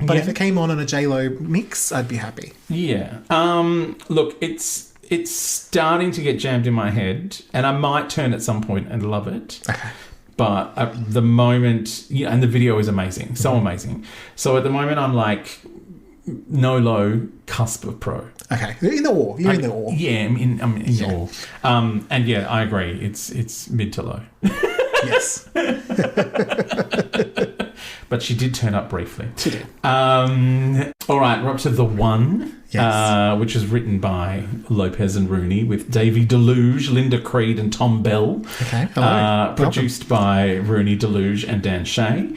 But if it came on a J-Lo mix, I'd be happy. Yeah. Look, it's starting to get jammed in my head, and I might turn at some point and love it. Okay. But at the moment, and the video is amazing, so amazing. So at the moment, I'm like No Low, cusp of Pro. Okay, in the awe. You're in the awe. Yeah, I'm in awe. And yeah, I agree. It's mid to low. Yes. But she did turn up briefly. She did. All right, we're up to The One. Yes. Which is written by Lopez and Rooney with Davey Deluge, Linda Creed and Tom Bell. Okay. Hello. Produced by Rooney, Deluge and Dan Shea.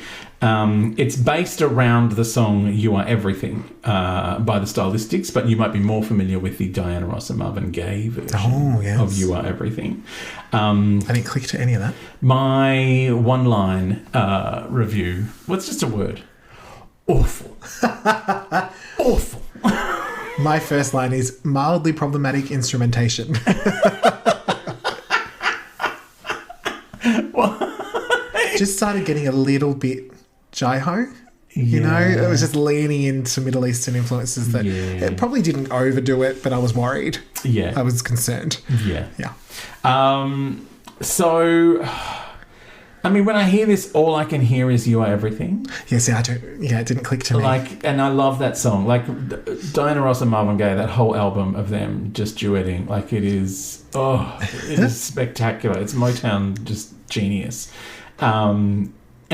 It's based around the song "You Are Everything" by the Stylistics, but you might be more familiar with the Diana Ross and Marvin Gaye version of "You Are Everything." I didn't click to any of that. My one-line review. What's just a word? Awful. Awful. My first line is mildly problematic instrumentation. Just started getting a little bit jai-ho. You know, it was just leaning into Middle Eastern influences that it probably didn't overdo it, but I was worried. Yeah. I was concerned. Yeah. Yeah. So, I mean, when I hear this, all I can hear is "You Are Everything." Yeah, see, it didn't click to me. And I love that song. Like, Diana Ross and Marvin Gaye, that whole album of them just duetting, like, it is spectacular. It's Motown, just genius. And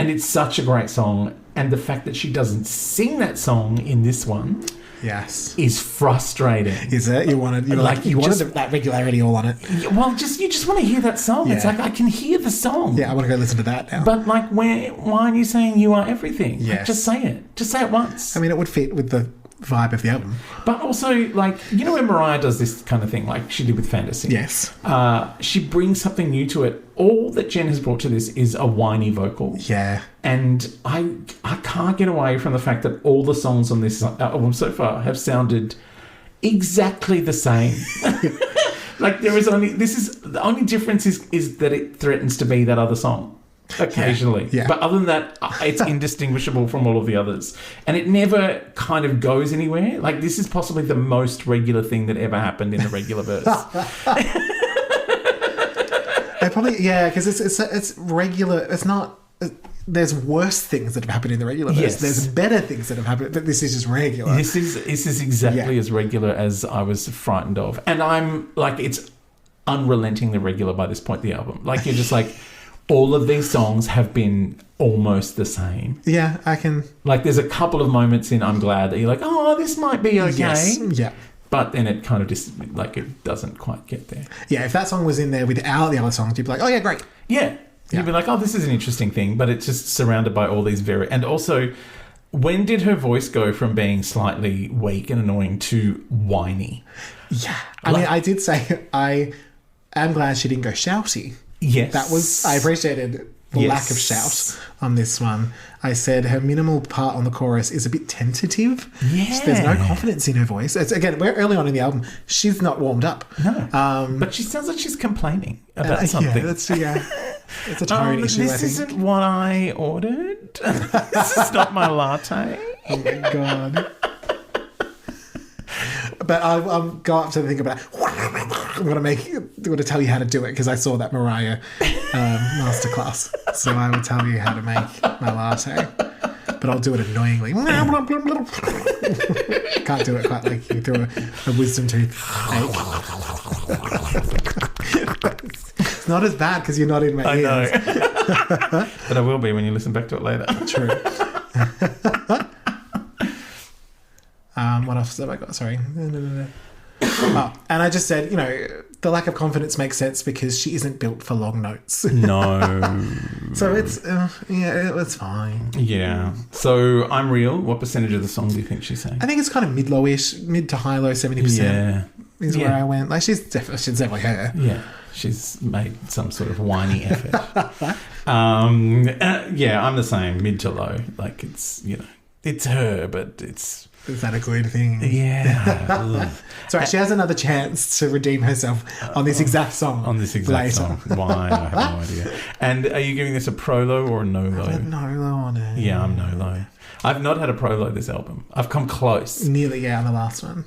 it's such a great song. And the fact that she doesn't sing that song in this one is frustrating. Is it? You wanted that regularity all on it. Well, you just want to hear that song. Yeah. It's like, I can hear the song. Yeah, I want to go listen to that now. But like, why are you saying "You Are Everything"? Yes. Like, just say it. Just say it once. I mean, it would fit with the vibe of the album. But also, like, you know when Mariah does this kind of thing, like she did with Fantasy? Yes. She brings something new to it. All that Jen has brought to this is a whiny vocal. Yeah. And I can't get away from the fact that all the songs on this album so far have sounded exactly the same. Like, the only difference is that it threatens to be that other song. Occasionally. Yeah. But other than that, it's indistinguishable from all of the others. And it never kind of goes anywhere. Like, this is possibly the most regular thing that ever happened in the Regularverse. Probably, because it's regular. It's not... There's worse things that have happened in the Regularverse. Yes. There's better things that have happened, but this is just regular. This is exactly as regular as I was frightened of. And I'm like, it's unrelenting the regular by this point, the album. Like, you're just like... All of these songs have been almost the same. Yeah, I can... Like, there's a couple of moments in I'm Glad that you're like, oh, this might be okay. Yes, yeah. But then it kind of just, like, it doesn't quite get there. Yeah, if that song was in there without the other songs, you'd be like, oh, yeah, great. Yeah. You'd be like, oh, this is an interesting thing, but it's just surrounded by all these And also, when did her voice go from being slightly weak and annoying to whiny? Yeah. I mean, I did say I am glad she didn't go shouty. Yes. I appreciated the lack of shout on this one. I said her minimal part on the chorus is a bit tentative. Yeah. There's no confidence in her voice. Again, we're early on in the album. She's not warmed up. No. But she sounds like she's complaining about something. It's a tone issue, I think. This isn't what I ordered. This is not my latte. Oh, my God. But I'll go up to the thing about I'm going to tell you how to do it because I saw that Mariah masterclass. So I will tell you how to make my latte. But I'll do it annoyingly. Can't do it quite like you through a wisdom tooth ache. It's not as bad because you're not in my ears. I know. But I will be when you listen back to it later. True. What else have I got? Sorry. Oh, and I just said, the lack of confidence makes sense because she isn't built for long notes. No. So it's fine. Yeah. So I'm Real. What percentage of the song do you think she's saying? I think it's kind of mid-lowish, mid to high-low, 70%. Yeah. Is where I went. Like, she's definitely her. Yeah. She's made some sort of whiny effort. I'm the same, mid to low. Like, it's, it's her, but it's... Is that a good thing? Yeah. Sorry, she has another chance to redeem herself on this exact song. On this exact song. Why? I have no idea. And are you giving this a pro low or a no low? I no low on it. Yeah, I'm no low. I've not had a pro low this album. I've come close. Nearly, on the last one.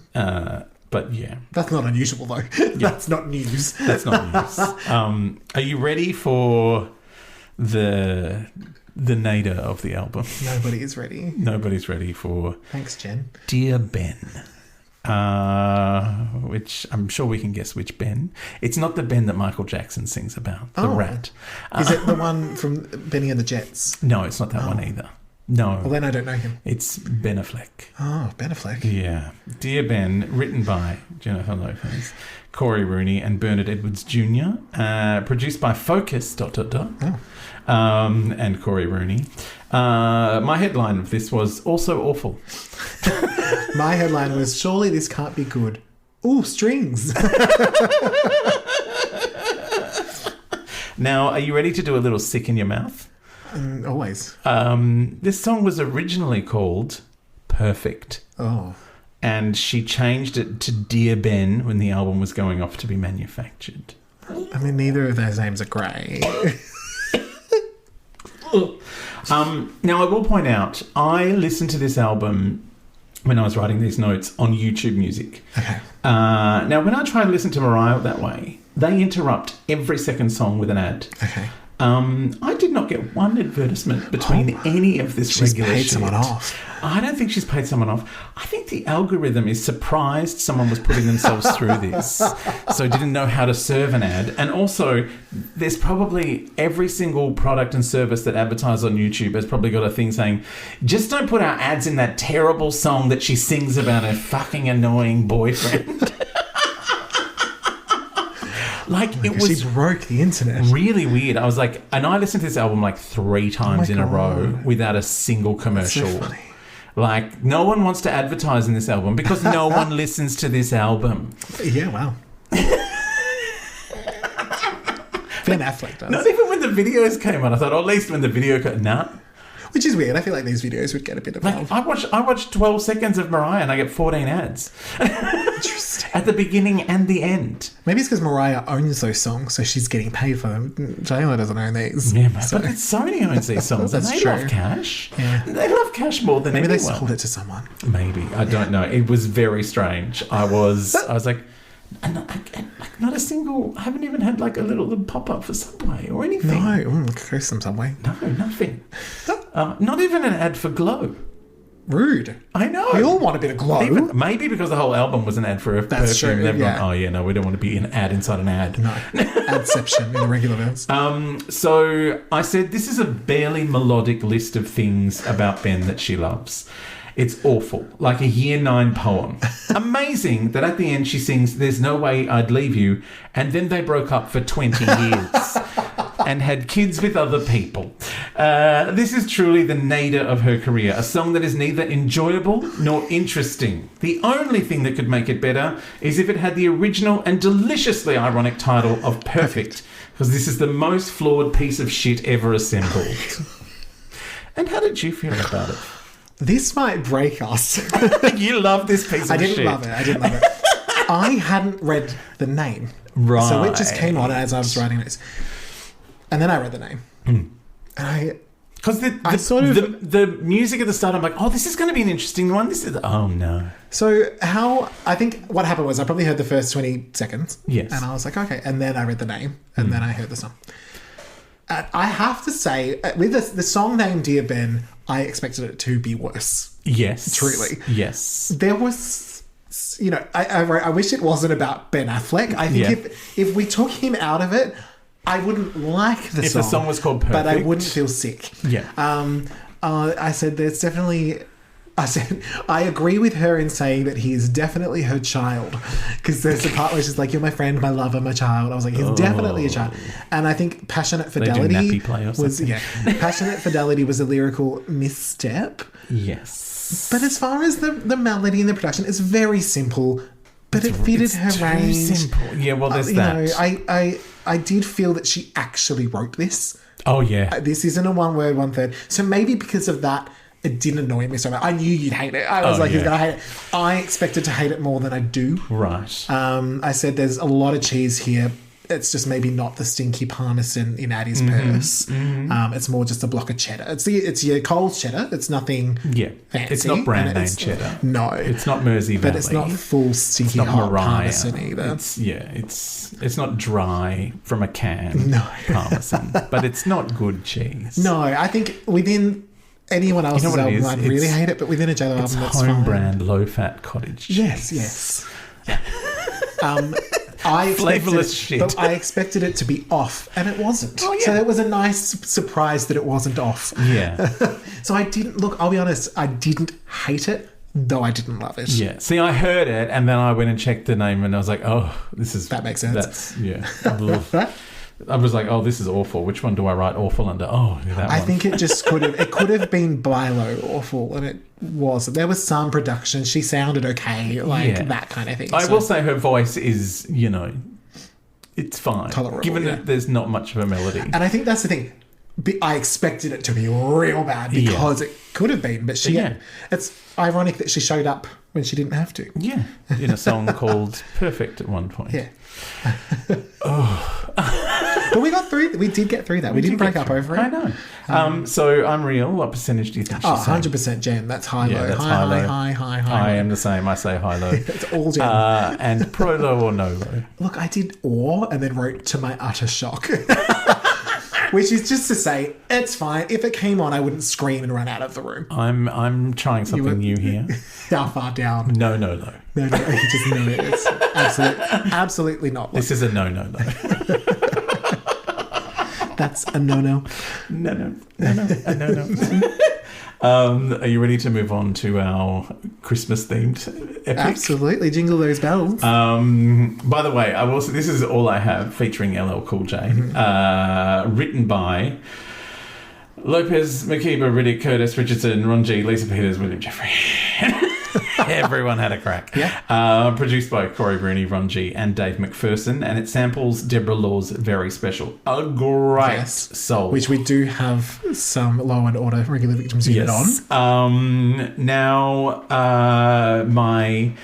But yeah. That's not unusual though. Yeah. That's not news. That's not news. Are you ready for the nadir of the album? Nobody is ready. Nobody's ready for... Thanks, Jen. Dear Ben. Which I'm sure we can guess which Ben. It's not the Ben that Michael Jackson sings about. The rat. Is it the one from Benny and the Jets? No, it's not that one either. No. Well, then I don't know him. It's Ben Affleck. Oh, Ben Affleck. Yeah. Dear Ben, written by Jennifer Lopez, Corey Rooney, and Bernard Edwards Jr. Produced by Focus, ... and Corey Rooney. My headline of this was also awful. My headline was, surely this can't be good. Ooh, strings. Now, are you ready to do a little sick in your mouth? Always. This song was originally called Perfect. Oh. And she changed it to Dear Ben when the album was going off to be manufactured. I mean, neither of those names are great. Now, I will point out, I listened to this album when I was writing these notes on YouTube Music. Okay. Now, when I try to listen to Mariah that way, they interrupt every second song with an ad. Okay. I did not get one advertisement between any of this regular shit. She's paid someone off. I don't think she's paid someone off. I think the algorithm is surprised someone was putting themselves through this, so didn't know how to serve an ad. And also, there's probably every single product and service that advertises on YouTube has probably got a thing saying, just don't put our ads in that terrible song that she sings about her fucking annoying boyfriend. She broke the internet. Really weird. I was like, and I listened to this album like 3 times in a row without a single commercial. That's so funny. Like, no one wants to advertise in this album because no one listens to this album. Yeah, wow. Ben Affleck does. Not even when the videos came on. I thought, at least when the video came... Nah. Which is weird. I feel like these videos would get a bit of love. I watched 12 seconds of Mariah and I get 14 ads. Interesting. At the beginning and the end. Maybe it's because Mariah owns those songs, so she's getting paid for them. Taylor doesn't own these. Yeah, but Sony owns these songs and they love cash. Yeah. They love cash more than anyone. Maybe they sold it to someone. Maybe. I don't know. It was very strange. I was like... And not a single... I haven't even had like a little pop-up for Subway or anything. No. Go some Subway. No, nothing. Not even an ad for Glow. Rude. I know. We all want a bit of Glow. Maybe because the whole album was an ad for a That's perfume. true, Everyone, yeah. oh, yeah, no, we don't want to be an ad inside an ad. No. Adception in the Regularverse. So I said this is a barely melodic list of things about Ben that she loves. It's awful. Like a year 9 poem. Amazing that at the end she sings There's No Way I'd Leave You, and then they broke up for 20 years and had kids with other people. This is truly the nadir of her career, a song that is neither enjoyable nor interesting. The only thing that could make it better is if it had the original and deliciously ironic title of Perfect, because this is the most flawed piece of shit ever assembled. And how did you feel about it? This might break us. You love this piece of shit. I didn't love it. I hadn't read the name. Right. So it just came on as I was writing this. And then I read the name. And because the music at the start, I'm like, oh, this is going to be an interesting one. Oh, no. So I think what happened was I probably heard the first 20 seconds. Yes. And I was like, okay. And then I read the name. And then I heard the song. I have to say, with the song name Dear Ben, I expected it to be worse. Yes. Truly. Yes. There was, I wish it wasn't about Ben Affleck. I think if we took him out of it, I wouldn't like the song. If the song was called Perfect. But I wouldn't feel sick. Yeah. I said there's definitely... I agree with her in saying that he is definitely her child, because there's the part where she's like, you're my friend, my lover, my child. I was like, he's definitely a child. And I think Passionate Fidelity Passionate Fidelity was a lyrical misstep. Yes. But as far as the melody and the production, it's very simple, but it fitted her range. Simple. Yeah, well, there's that. I did feel that she actually wrote this. Oh, yeah. This isn't a 1 word, 1/3. So maybe because of that, it didn't annoy me so much. I knew you'd hate it. I was like, he's going to hate it. I expected to hate it more than I do. Right. I said there's a lot of cheese here. It's just maybe not the stinky parmesan in Addie's purse. Mm-hmm. It's more just a block of cheddar. It's your Coles cheddar. It's nothing fancy. It's not brand name cheddar. No. It's not Mersey Valley. But it's not full stinky hot parmesan either. It's not dry from a can parmesan. But it's not good cheese. No, I think within... anyone else's album, I'd really hate it, but within a J-Lo album, that's fine. It's home brand, low-fat cottage cheese. Yes. Flavorless shit. But I expected it to be off, and it wasn't. Oh, yeah. So it was a nice surprise that it wasn't off. Yeah. So I didn't... Look, I'll be honest, I didn't hate it. though I didn't love it. Yeah. See, I heard it, and then I went and checked the name, and I was like, oh, That makes sense. That's, yeah. I was like, oh, this is awful. Which one do I write awful under? Oh, that one. I think it just could have been Bilo awful, and it wasn't. There was some production. She sounded okay, that kind of thing. I will say her voice is, it's fine. Tolerable, given that there's not much of a melody. And I think that's the thing. I expected it to be real bad because it could have been, but it's ironic that she showed up when she didn't have to. Yeah, in a song called Perfect at one point. Yeah. But we got through. We did get through that. We didn't break up over it. I know. So I'm real. What percentage do you think she's 100% Jen. That's high low. That's high. I am the same. I say high low. It's all Jen. And pro low or no low? Look, I did and then wrote to my utter shock. Which is just to say, it's fine. If it came on, I wouldn't scream and run out of the room. I'm trying something new here. How far down? No. No, just no. It's absolutely not. This is a no. That's a no. No. A no. Are you ready to move on to our Christmas-themed epic? Absolutely. Jingle those bells. By the way, this is all I have featuring LL Cool J. Written by Lopez, McKeever, Riddick, Curtis, Richardson, Ron G, Lisa Peters, William Jeffrey. Everyone had a crack. Yeah. Produced by Corey Bruni, Ron G, and Dave McPherson, and it samples Deborah Law's Very Special. A great soul. Which we do have some Law and Order Regular Victims Unit on. Now, my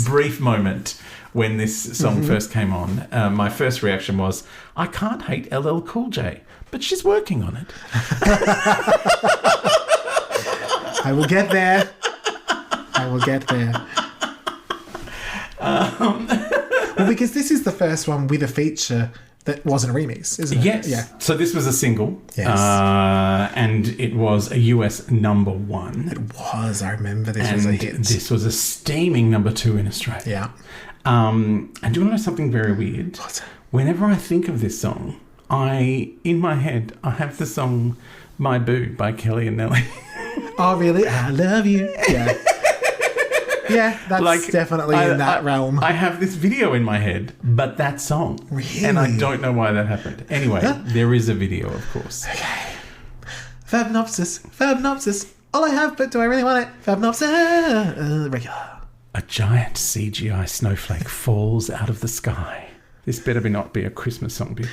brief moment when this song first came on, my first reaction was, I can't hate LL Cool J, but she's working on it. I will get there. Well, because this is the first one with a feature that wasn't a remix, isn't it? Yes. Yeah. So this was a single. Yes. And it was a US number one. It was. I remember this was a hit. This was a steaming number 2 in Australia. Yeah. And do you want to know something very weird? What's that? Whenever I think of this song, in my head, I have the song My Boo by Kelly and Nelly. Oh, really? I love you. Yeah. Yeah, that's definitely in that realm. I have this video in my head, but that song. Really? And I don't know why that happened. Anyway, there is a video, of course. Okay. Fabnopsis. All I have, but do I really want it? Fabnopsis. Regular. A giant CGI snowflake falls out of the sky. This better not be a Christmas song, bitch.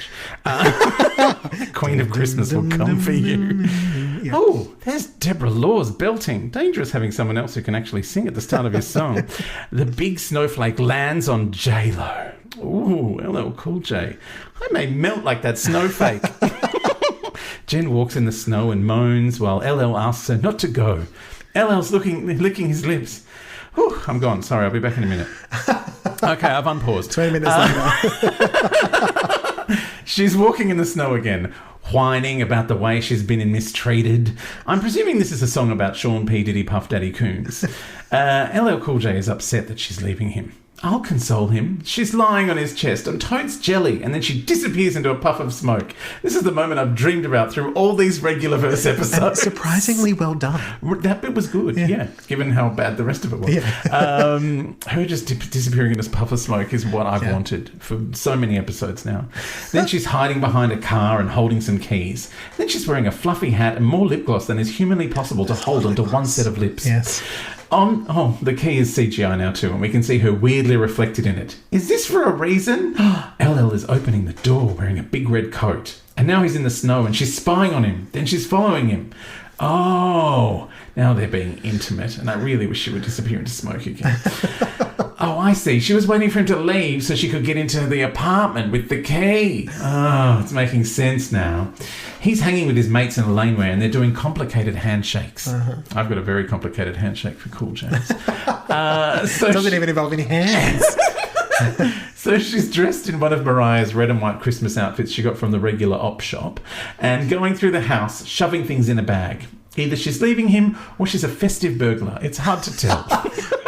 Queen of Christmas will come for you. Yeah. Oh, there's Deborah Law's belting. Dangerous having someone else who can actually sing at the start of his song. The big snowflake lands on J-Lo. Ooh, LL Cool J. I may melt like that snowflake. Jen walks in the snow and moans while LL asks her not to go. LL's licking his lips. Whew, I'm gone. Sorry, I'll be back in a minute. Okay, I've unpaused. 20 minutes later. She's walking in the snow again, whining about the way she's been mistreated. I'm presuming this is a song about Sean P. Diddy Puff Daddy Coons. LL Cool J is upset that she's leaving him. I'll console him. She's lying on his chest on totes jelly, and then she disappears into a puff of smoke. This is the moment I've dreamed about through all these Regularverse episodes. And surprisingly well done. That bit was good, yeah, given how bad the rest of it was. Yeah. Her just disappearing in this puff of smoke is what I've wanted for so many episodes now. Then she's hiding behind a car and holding some keys. Then she's wearing a fluffy hat and more lip gloss than is humanly possible to hold onto one set of lips. Yes. The key is CGI now too, and we can see her weirdly reflected in it. Is this for a reason? LL is opening the door wearing a big red coat. And now he's in the snow and she's spying on him. Then she's following him. Oh, now they're being intimate, and I really wish she would disappear into smoke again. Oh, I see. She was waiting for him to leave so she could get into the apartment with the key. Oh, it's making sense now. He's hanging with his mates in a laneway and they're doing complicated handshakes. I've got a very complicated handshake for Cool James. Doesn't even involve any hands. So she's dressed in one of Mariah's red and white Christmas outfits she got from the regular op shop and going through the house, shoving things in a bag. Either she's leaving him or she's a festive burglar. It's hard to tell.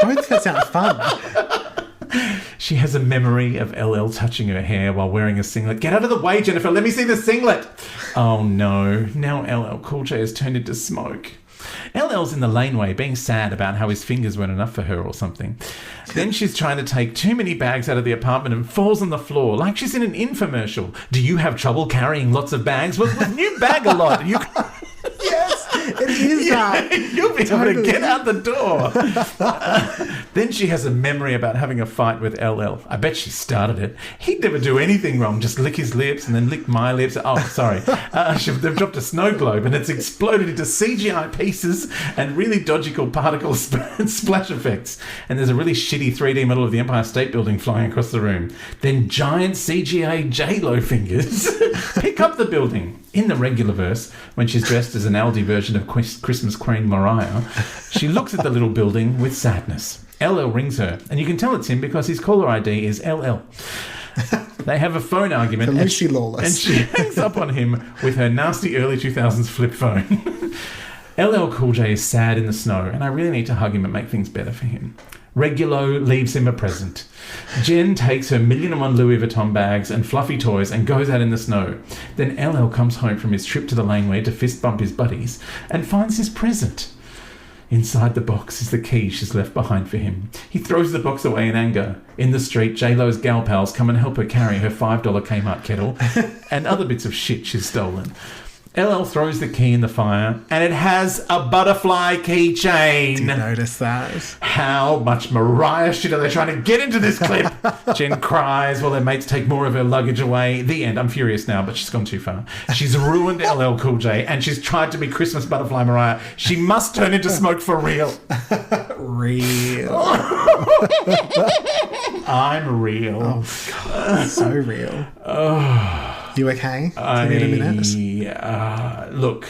Both that sound fun. She has a memory of LL touching her hair while wearing a singlet. Get out of the way, Jennifer. Let me see the singlet. Oh, no. Now LL Cool J has turned into smoke. LL's in the laneway being sad about how his fingers weren't enough for her or something. Then she's trying to take too many bags out of the apartment and falls on the floor like she's in an infomercial. Do you have trouble carrying lots of bags? Well, you bag a lot. Yes, it is that. You'll be able to get out the door. Then she has a memory about having a fight with LL. I bet she started it. He'd never do anything wrong, just lick his lips and then lick my lips. Oh, sorry. They've dropped a snow globe and it's exploded into CGI pieces and really dodgical particle splash effects. And there's a really shitty 3D model of the Empire State Building flying across the room. Then giant CGI J-Lo fingers pick up the building. In the Regularverse, when she's dressed as an Aldi version of Christmas Queen Mariah, she looks at the little building with sadness. LL rings her, and you can tell it's him because his caller ID is LL. They have a phone argument, and she hangs up on him with her nasty early 2000s flip phone. LL Cool J is sad in the snow, and I really need to hug him and make things better for him. Regulo leaves him a present. Jen takes her 1,000,001 Louis Vuitton bags and fluffy toys and goes out in the snow. Then LL comes home from his trip to the laneway to fist bump his buddies and finds his present. Inside the box is the key she's left behind for him. He throws the box away in anger. In the street, J-Lo's gal pals come and help her carry her $5 Kmart kettle and other bits of shit she's stolen. LL throws the key in the fire, and it has a butterfly keychain. Did you notice that? How much Mariah shit are they trying to get into this clip? Jen cries while their mates take more of her luggage away. The end. I'm furious now, but she's gone too far. She's ruined LL Cool J, and she's tried to be Christmas butterfly Mariah. She must turn into smoke for real. Real. I'm real. Oh, God. So real. You okay? Do you need a minute? Look,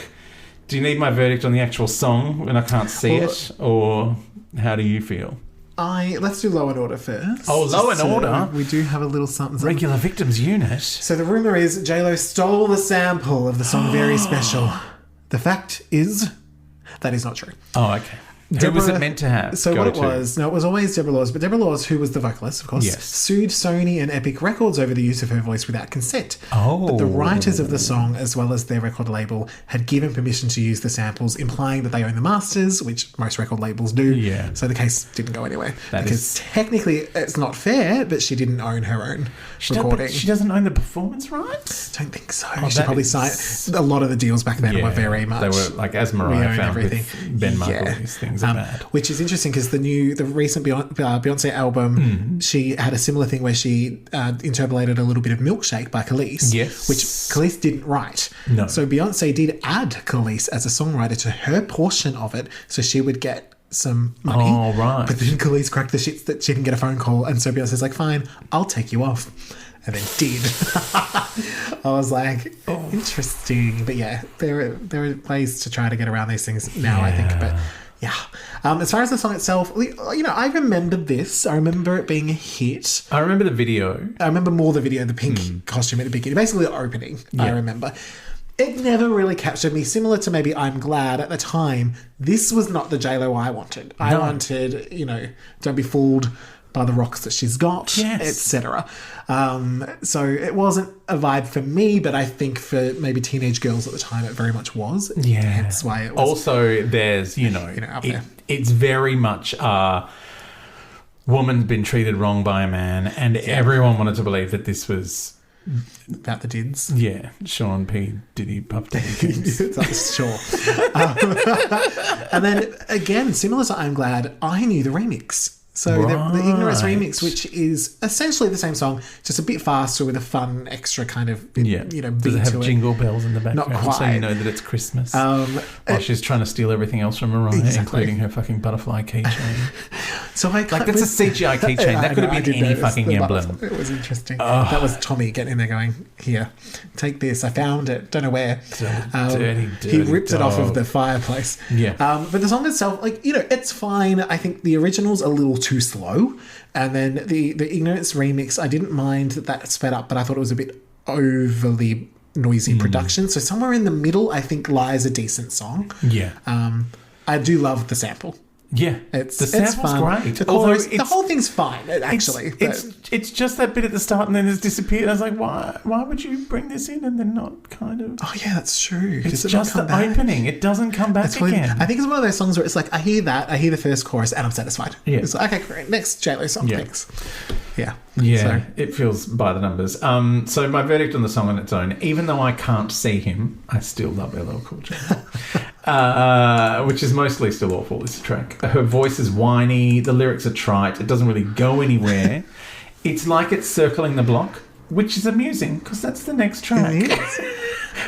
do you need my verdict on the actual song when I can't see it? Or how do you feel? Let's do Law and Order first. Oh, Law and Order? We do have a little something. Regular Victims Unit. So the rumour is J-Lo stole the sample of the song Very Special. The fact is, that is not true. Oh, okay. Who was it meant to have? So what it was, no, it was always Deborah Laws, but Deborah Laws, who was the vocalist, of course, sued Sony and Epic Records over the use of her voice without consent. Oh. But the writers of the song, as well as their record label, had given permission to use the samples, implying that they own the masters, which most record labels do. Yeah. So the case didn't go anywhere. Technically, it's not fair, but she didn't own her own recording. She doesn't own the performance rights? Don't think so. She probably signed a lot of the deals back then were very much. They were like, as Mariah found with Ben Markle, these things are bad. Which is interesting because the recent Beyonce album, she had a similar thing where she interpolated a little bit of Milkshake by Khalees, which Khalees didn't write. No. So Beyonce did add Khalees as a songwriter to her portion of it, so she would get some money. Oh, right. But then Khalees cracked the shits that she didn't get a phone call, and so Beyonce's like, fine, I'll take you off. And then did. I was like, interesting. But yeah, there are ways to try to get around these things now, I think. But yeah. As far as the song itself, you know, I remember this. I remember it being a hit. I remember the video. I remember more the video, the pink costume at the beginning. Basically the opening, I remember. It never really captured me. Similar to maybe I'm Glad at the time, this was not the J-Lo I wanted. I wanted, you know, Don't Be Fooled by the rocks that she's got, etc. So it wasn't a vibe for me, but I think for maybe teenage girls at the time, it very much was. Yeah. That's why it was. Also, there's, up there. It's very much woman's been treated wrong by a man, and everyone wanted to believe that this was about the Dids. Yeah, Sean P. Diddy Puff Daddy Kings. Sure. And then again, similar to I'm Glad, I knew the remix. So the Ignorance remix, which is essentially the same song, just a bit faster with a fun extra kind of beat Does it have jingle bells in the background? Not quite. So you know that it's Christmas. While she's trying to steal everything else from Mariah, including her fucking butterfly keychain. So that's a CGI keychain. That could have been any fucking emblem. It was interesting. That was Tommy getting in there going, here, take this. I found it. Don't know where. Dirty he ripped it off of the fireplace. Yeah. But the song itself, it's fine. I think the original's a little too slow. And then the Ignorance remix, I didn't mind that sped up, but I thought it was a bit overly noisy production. So somewhere in the middle, I think lies a decent song. Yeah. I do love the sample. Yeah, It's the sample's fun. great. The chorus, the whole thing's fine, actually. It's just that bit at the start and then it's disappeared. I was like, why would you bring this in and then not kind of... Oh, yeah, that's true. It's just the opening. It doesn't come back again. I think it's one of those songs where it's like, I hear that, I hear the first chorus, and I'm satisfied. Yeah. It's like, okay, great. Next J-Lo song, thanks. Yeah. Yeah, it feels by the numbers. So my verdict on the song on its own, even though I can't see him, I still love LL Cool J. Which is mostly still awful, this track. Her voice is whiny, the lyrics are trite, it doesn't really go anywhere. It's like it's circling the block, which is amusing, because that's the next track.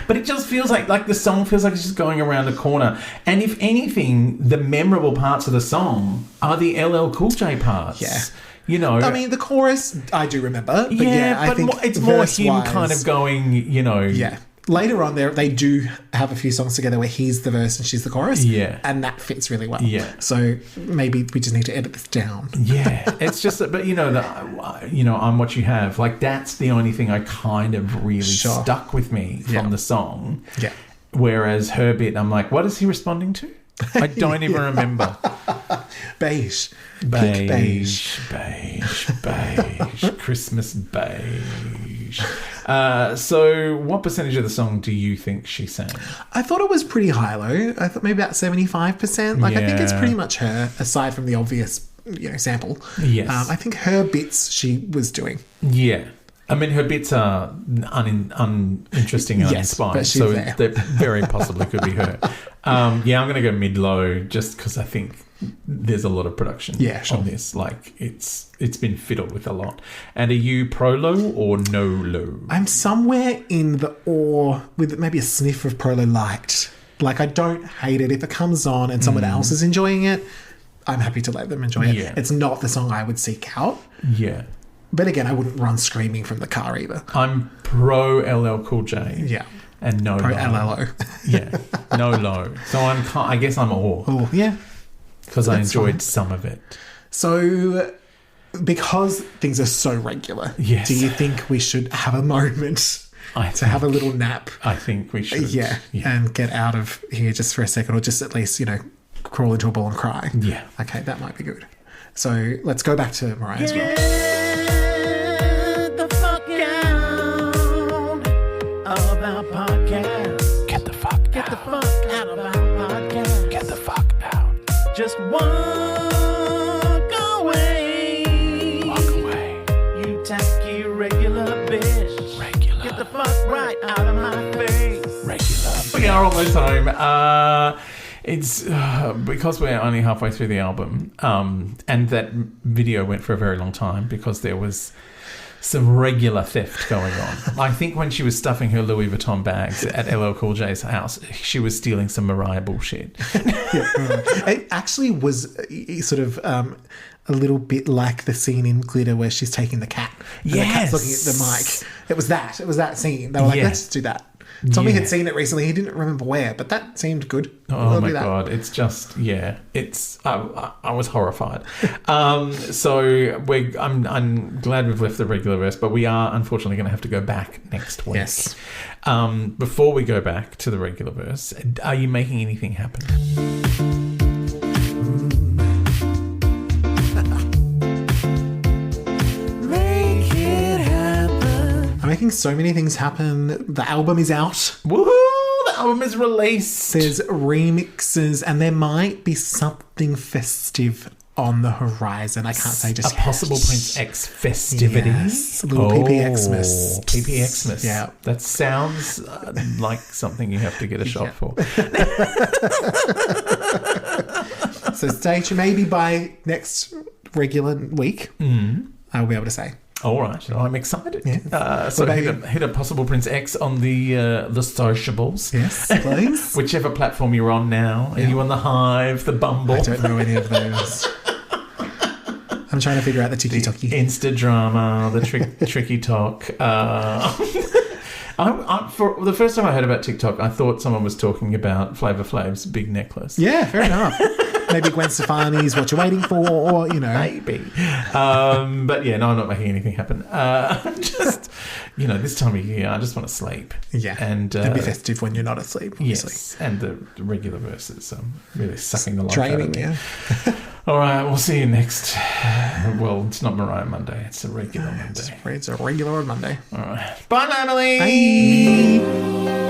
But it just feels like the song feels like it's just going around a corner. And if anything, the memorable parts of the song are the LL Cool J parts. Yeah. You know, I mean, the chorus I do remember, but I think it's more him kind of going, you know. Yeah. Later on, they do have a few songs together where he's the verse and she's the chorus. Yeah. And that fits really well. Yeah. So maybe we just need to edit this down. Yeah. It's just that, but I'm What You Have. Like, that's the only thing I kind of really stuck with me from the song. Yeah. Whereas her bit, I'm like, what is he responding to? I don't even remember. Beige. Beige. Christmas beige. So what percentage of the song do you think she sang? I thought it was pretty high, low. I thought maybe about 75%. I think it's pretty much her, aside from the obvious, sample. Yes. I think her bits she was doing. Yeah. I mean, her bits are uninteresting and uninspired, but she's so there. They very possibly could be her. I'm going to go mid-low just because I think there's a lot of production on this. Like, it's been fiddled with a lot. And are you pro-low or no-low? I'm somewhere in the or with maybe a sniff of pro-low light. Like, I don't hate it. If it comes on and someone else is enjoying it, I'm happy to let them enjoy it. Yeah. It's not the song I would seek out. Yeah. But again, I wouldn't run screaming from the car either. I'm pro LL Cool J. Yeah. And no pro low. LLO. Yeah. No low. So I guess I'm all. Oh, yeah. Because I enjoyed some of it. So, because things are so regular, do you think we should have a moment to have a little nap? I think we should. Yeah. And get out of here just for a second, or just at least, crawl into a ball and cry. Yeah. Okay, that might be good. So, let's go back to Mariah's one. Of our podcast. Get the fuck out of our podcast. Get the fuck out. Just walk away. Walk away. You tacky regular bitch. Regular. Get the fuck right out of my face. Regular. We are almost home. It's because we're only halfway through the album, and that video went for a very long time because there was some regular theft going on. I think when she was stuffing her Louis Vuitton bags at LL Cool J's house, she was stealing some Mariah bullshit. It actually was sort of a little bit like the scene in Glitter where she's taking the cat. And the cat's looking at the mic. It was that scene. They were like, let's do that. Tommy had seen it recently. He didn't remember where, but that seemed good. Oh my God. It's just, it's, I was horrified. So I'm glad we've left the regular verse, but we are unfortunately going to have to go back next week. Yes. Before we go back to the regular verse, are you making anything happen? Making so many things happen. The album is out. Woohoo! The album is released. There's remixes, and there might be something festive on the horizon. I can't say just a possible Prince X festivity. Yes, a little PPXmas. PPXmas. Yeah. That sounds like something you have to get a shot for. So stay tuned. Maybe by next regular week, I'll be able to say. All right, I'm excited. Yeah. So hit a possible Prince X on the sociables. Yes, please. Whichever platform you're on now. Are you on the Hive, the Bumble? I don't know any of those. I'm trying to figure out the TikTok-y. Instadrama, the Tricky Talk. For the first time I heard about TikTok, I thought someone was talking about Flavor Flav's big necklace. Yeah, fair enough. maybe Gwen Stefani's What You're Waiting For, or, you know. Maybe. But yeah, no, I'm not making anything happen. Just, this time of year, I just want to sleep. Yeah. And be festive when you're not asleep, obviously. Yes, and the regular verses. Really sucking the life Draining, out of me. yeah. All right, we'll see you next. Well, it's not Mariah Monday. It's a regular Monday. It's a regular Monday. All right. Bye, Natalie. Bye.